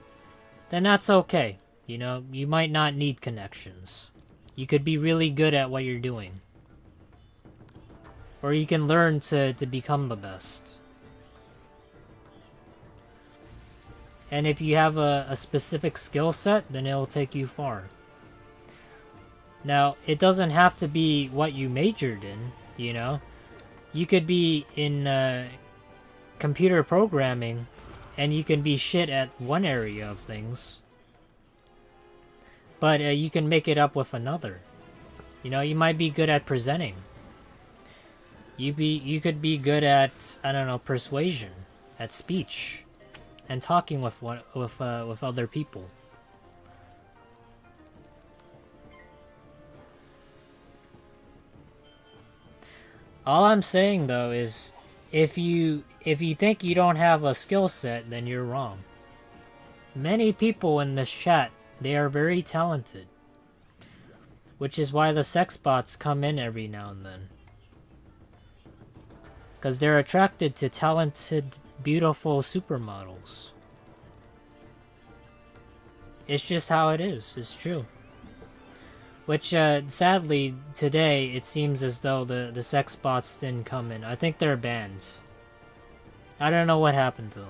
then that's okay. You know, you might not need connections. You could be really good at what you're doing. Or you can learn to become the best. And if you have a specific skill set, then it'll take you far. Now, it doesn't have to be what you majored in, you know? You could be in computer programming, and you can be shit at one area of things. But you can make it up with another. You know, you might be good at presenting. You could be good at, I don't know, persuasion, at speech, and talking with other people. All I'm saying though is, if you think you don't have a skill set, then you're wrong. Many people in this chat, they are very talented, which is why the sex bots come in every now and then. Because they're attracted to talented, beautiful supermodels. It's just how it is. It's true. Which, sadly, today, it seems as though the sex bots didn't come in. I think they're banned. I don't know what happened to them.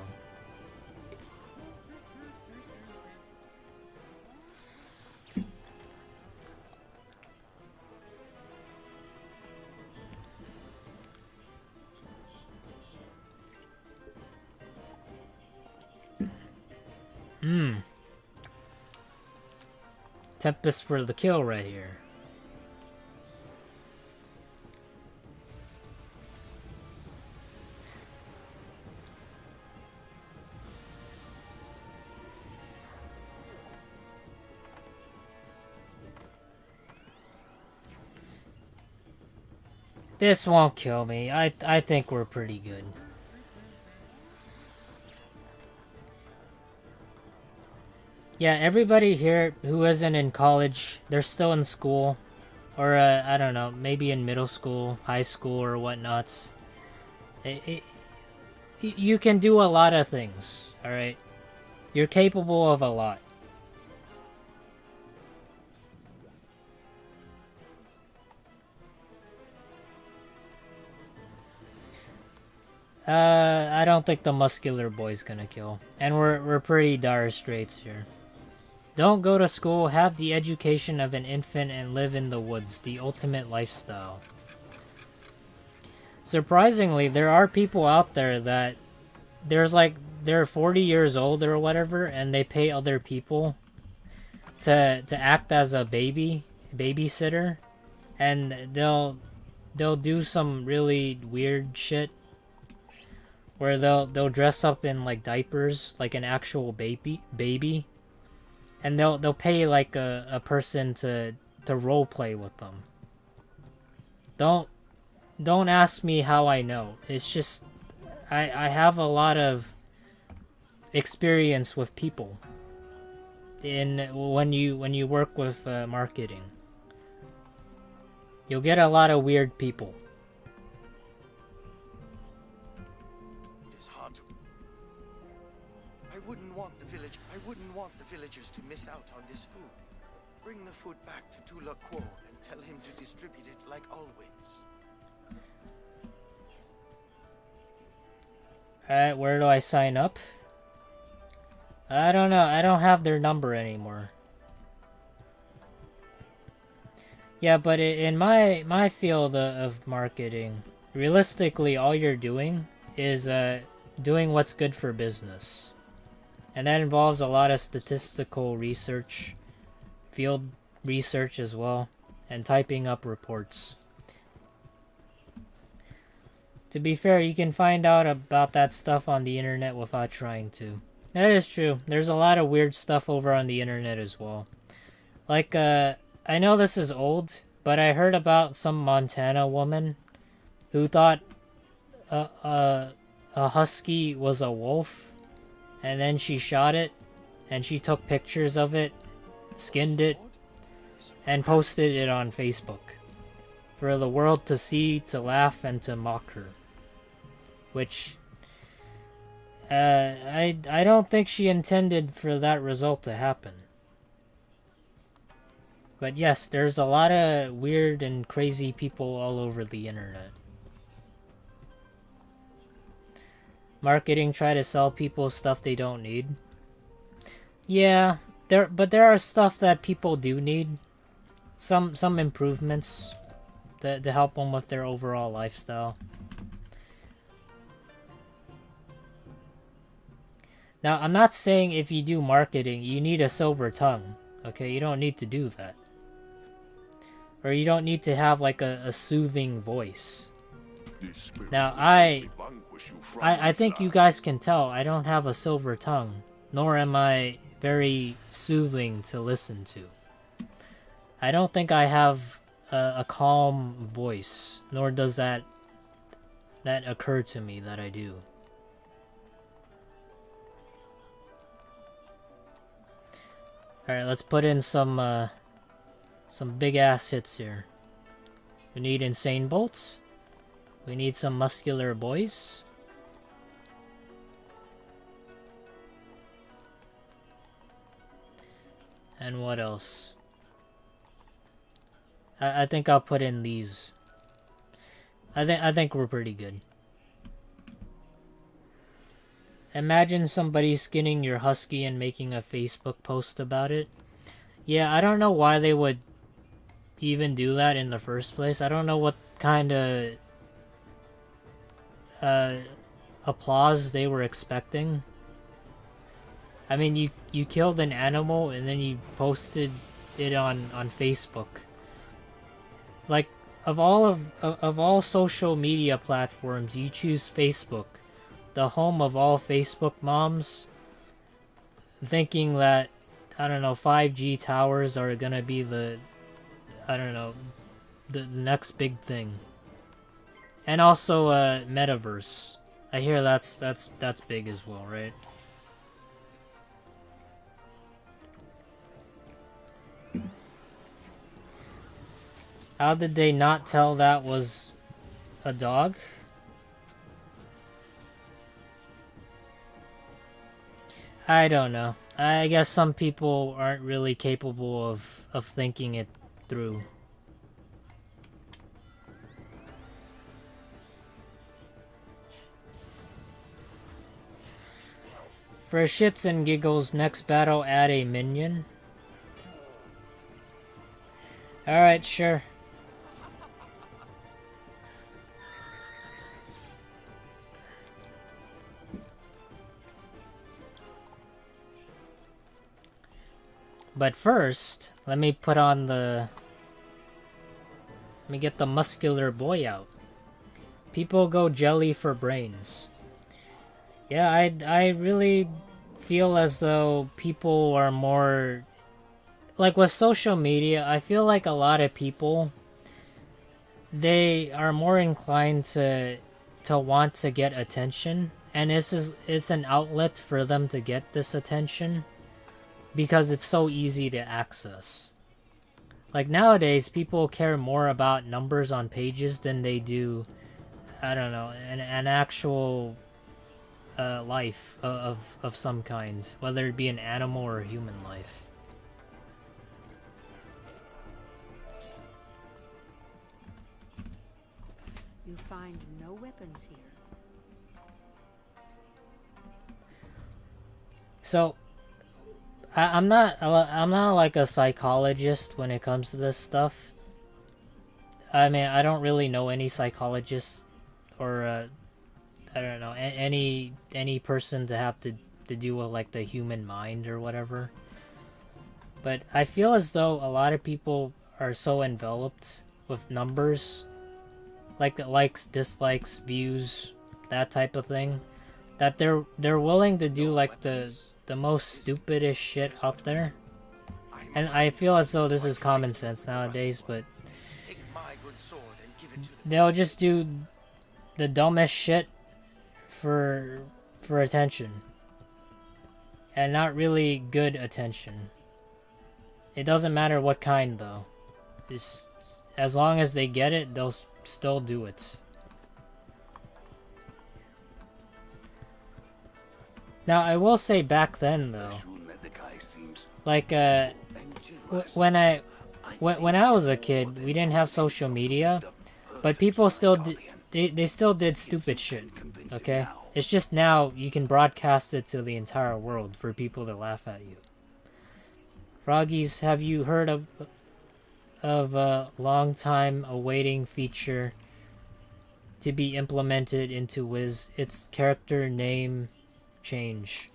Tempest for the kill right here. This won't kill me. I think we're pretty good. Yeah, everybody here who isn't in college, they're still in school. Or, I don't know, maybe in middle school, high school, or whatnots. You can do a lot of things, alright? You're capable of a lot. I don't think the muscular boy's gonna kill. And we're pretty dire straits here. Don't go to school, have the education of an infant, and live in the woods. The ultimate lifestyle. surprisingly, there are people out there that they're 40 years old or whatever, and they pay other people to act as a babysitter, and they'll do some really weird shit where they'll dress up in like diapers like an actual baby, and they'll pay like a person to role play with them. Don't ask me how I know. It's just I have a lot of experience with people when you work with marketing. You'll get a lot of weird people. It is hard to... I wouldn't want the villagers to miss out on this food. Bring the food back to Tulakwo and tell him to distribute it like always. Alright, where do I sign up? I don't know. I don't have their number anymore. Yeah, but in my field of marketing, realistically, all you're doing is doing what's good for business. And that involves a lot of statistical research, field research as well, and typing up reports. To be fair, you can find out about that stuff on the internet without trying to. That is true. There's a lot of weird stuff over on the internet as well. Like, I know this is old, but I heard about some Montana woman who thought a husky was a wolf, and then she shot it, and she took pictures of it, skinned it, and posted it on Facebook for the world to see, to laugh, and to mock her. Which I don't think she intended for that result to happen. But yes, there's a lot of weird and crazy people all over the internet. Marketing try to sell people stuff they don't need. Yeah, but there are stuff that people do need. Some improvements to help them with their overall lifestyle. Now, I'm not saying if you do marketing, you need a silver tongue. Okay, you don't need to do that. Or you don't need to have like a soothing voice. Now, I think you guys can tell I don't have a silver tongue, nor am I very soothing to listen to. I don't think I have a calm voice, nor does that occur to me that I do. Alright, let's put in some big ass hits here. We need insane bolts. We need some muscular boys. And what else? I think I'll put in these. I think we're pretty good. Imagine somebody skinning your husky and making a Facebook post about it. Yeah, I don't know why they would even do that in the first place. I don't know what kind of applause they were expecting. I mean, you killed an animal and then you posted it on Facebook. Like, of all social media platforms, you choose Facebook, the home of all Facebook moms, thinking that, I don't know, 5G towers are gonna be the next big thing. And also metaverse. I hear that's big as well, right? How did they not tell that was a dog? I don't know. I guess some people aren't really capable of thinking it through. For shits and giggles, next battle add a minion. Alright, sure. But first, let me put on the... Let me get the muscular boy out. People go jelly for brains. Yeah, I really feel as though people are more... Like with social media, I feel like a lot of people, they are more inclined to want to get attention. And it's an outlet for them to get this attention. Because it's so easy to access. Like nowadays, people care more about numbers on pages than they do, I don't know, an actual life of some kind, whether it be an animal or a human life. You find no weapons here. So, I'm not like a psychologist when it comes to this stuff. I mean, I don't really know any psychologists or I don't know any person to have to do with like the human mind or whatever. But I feel as though a lot of people are so enveloped with numbers, like the likes, dislikes, views, that type of thing, that they're willing to do like the most stupidest shit out there. And I feel as though this is common sense nowadays, but they'll just do the dumbest shit for attention. And not really good attention. It doesn't matter what kind though. Just as long as they get it, they'll still do it. Now, I will say back then, though, like, when I was a kid, we didn't have social media, but people still they still did stupid shit, okay? It's just now you can broadcast it to the entire world for people to laugh at you. Froggies, have you heard of a long time awaiting feature to be implemented into Wiz? Its character name change.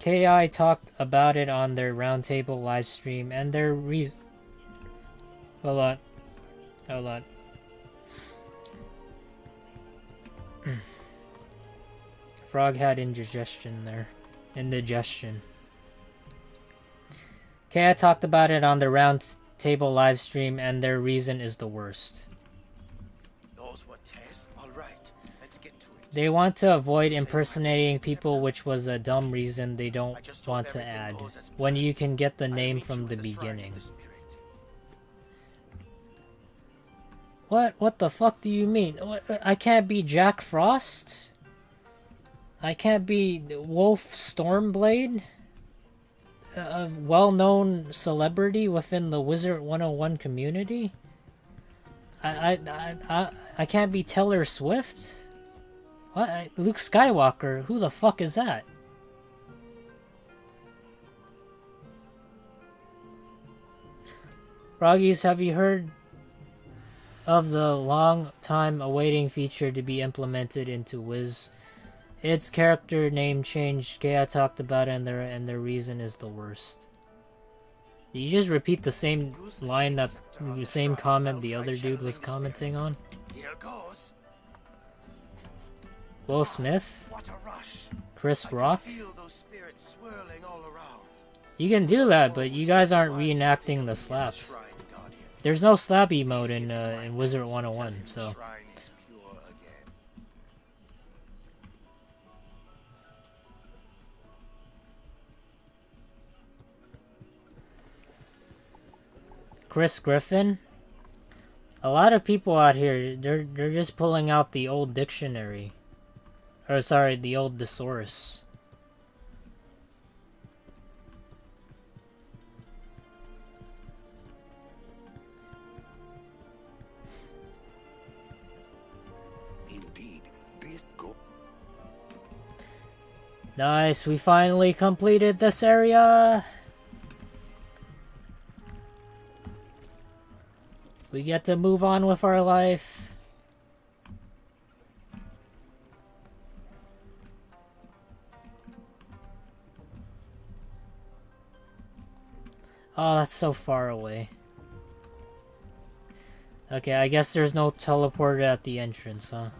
KI talked about it on their roundtable live stream and their Hold on. Frog had indigestion there. Indigestion. KI talked about it on the roundtable live stream and their reason is the worst. They want to avoid impersonating people, which was a dumb reason they don't want to add, when you can get the name from the beginning. What the fuck do you mean? I can't be Jack Frost? I can't be Wolf Stormblade? A well-known celebrity within the Wizard101 community? I can't be Taylor Swift? What? Luke Skywalker? Who the fuck is that? Froggies, have you heard of the long time awaiting feature to be implemented into Wiz? Its character name changed. Kaya talked about it and their reason is the worst. Did you just repeat the same line that the same comment the other dude was commenting on? Here goes. Will Smith? Chris Rock? You can do that, but you guys aren't reenacting the slap. There's no slap emote in Wizard101, so... Chris Griffin? A lot of people out here, they're just pulling out the old dictionary. Or sorry, the old thesaurus. Indeed, this go. Nice, we finally completed this area. We get to move on with our life. Oh, that's so far away. Okay, I guess there's no teleporter at the entrance, huh?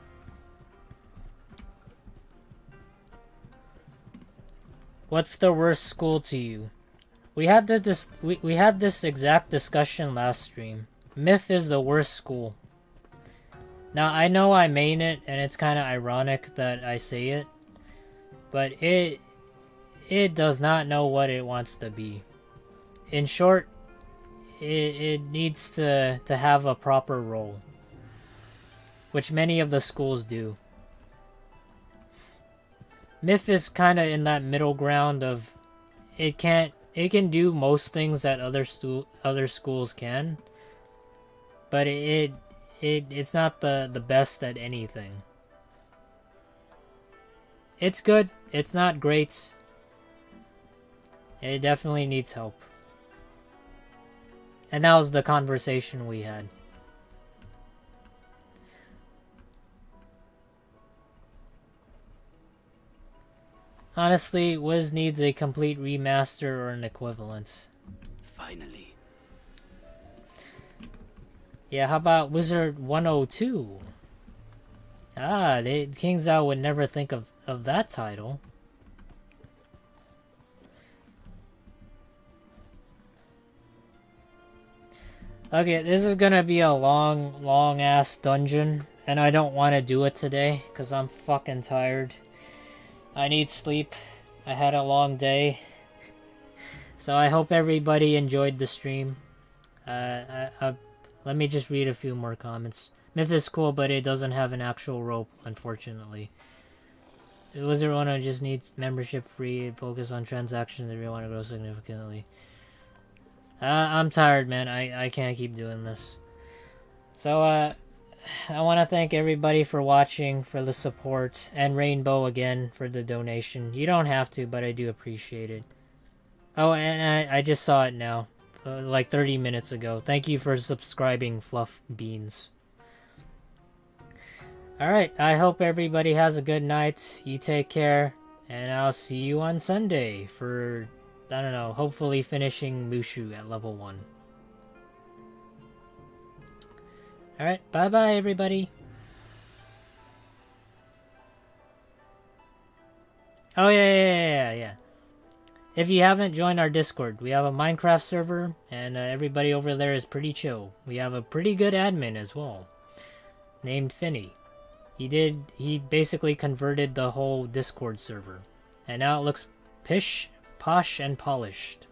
What's the worst school to you? We had we had this exact discussion last stream. Myth is the worst school. Now, I know I main it, and it's kind of ironic that I say it, but it does not know what it wants to be. In short, it needs to have a proper role, which many of the schools do. Myth is kind of in that middle ground of it can do most things that other schools can, but it's not the best at anything. It's good. It's not great. It definitely needs help. And that was the conversation we had. Honestly, Wiz needs a complete remaster or an equivalent. Finally. Yeah, how about Wizard102? Ah, King's Out would never think of that title. Okay, this is gonna be a long ass dungeon, and I don't want to do it today because I'm fucking tired. I need sleep. I had a long day. So I hope everybody enjoyed the stream. Let me just read a few more comments. Myth is cool, but it doesn't have an actual rope, unfortunately. Wizard101 just needs membership free, focus on transactions if you want to grow significantly. I'm tired, man. I can't keep doing this. So, I want to thank everybody for watching, for the support, and Rainbow again for the donation. You don't have to, but I do appreciate it. Oh, and I just saw it now, like 30 minutes ago. Thank you for subscribing, Fluff Beans. Alright, I hope everybody has a good night. You take care, and I'll see you on Sunday for, I don't know, hopefully finishing Mushu at level 1. Alright, bye-bye everybody. Oh yeah. If you haven't joined our Discord, we have a Minecraft server, and everybody over there is pretty chill. We have a pretty good admin as well, named Finny. He basically converted the whole Discord server, and now it looks posh and polished.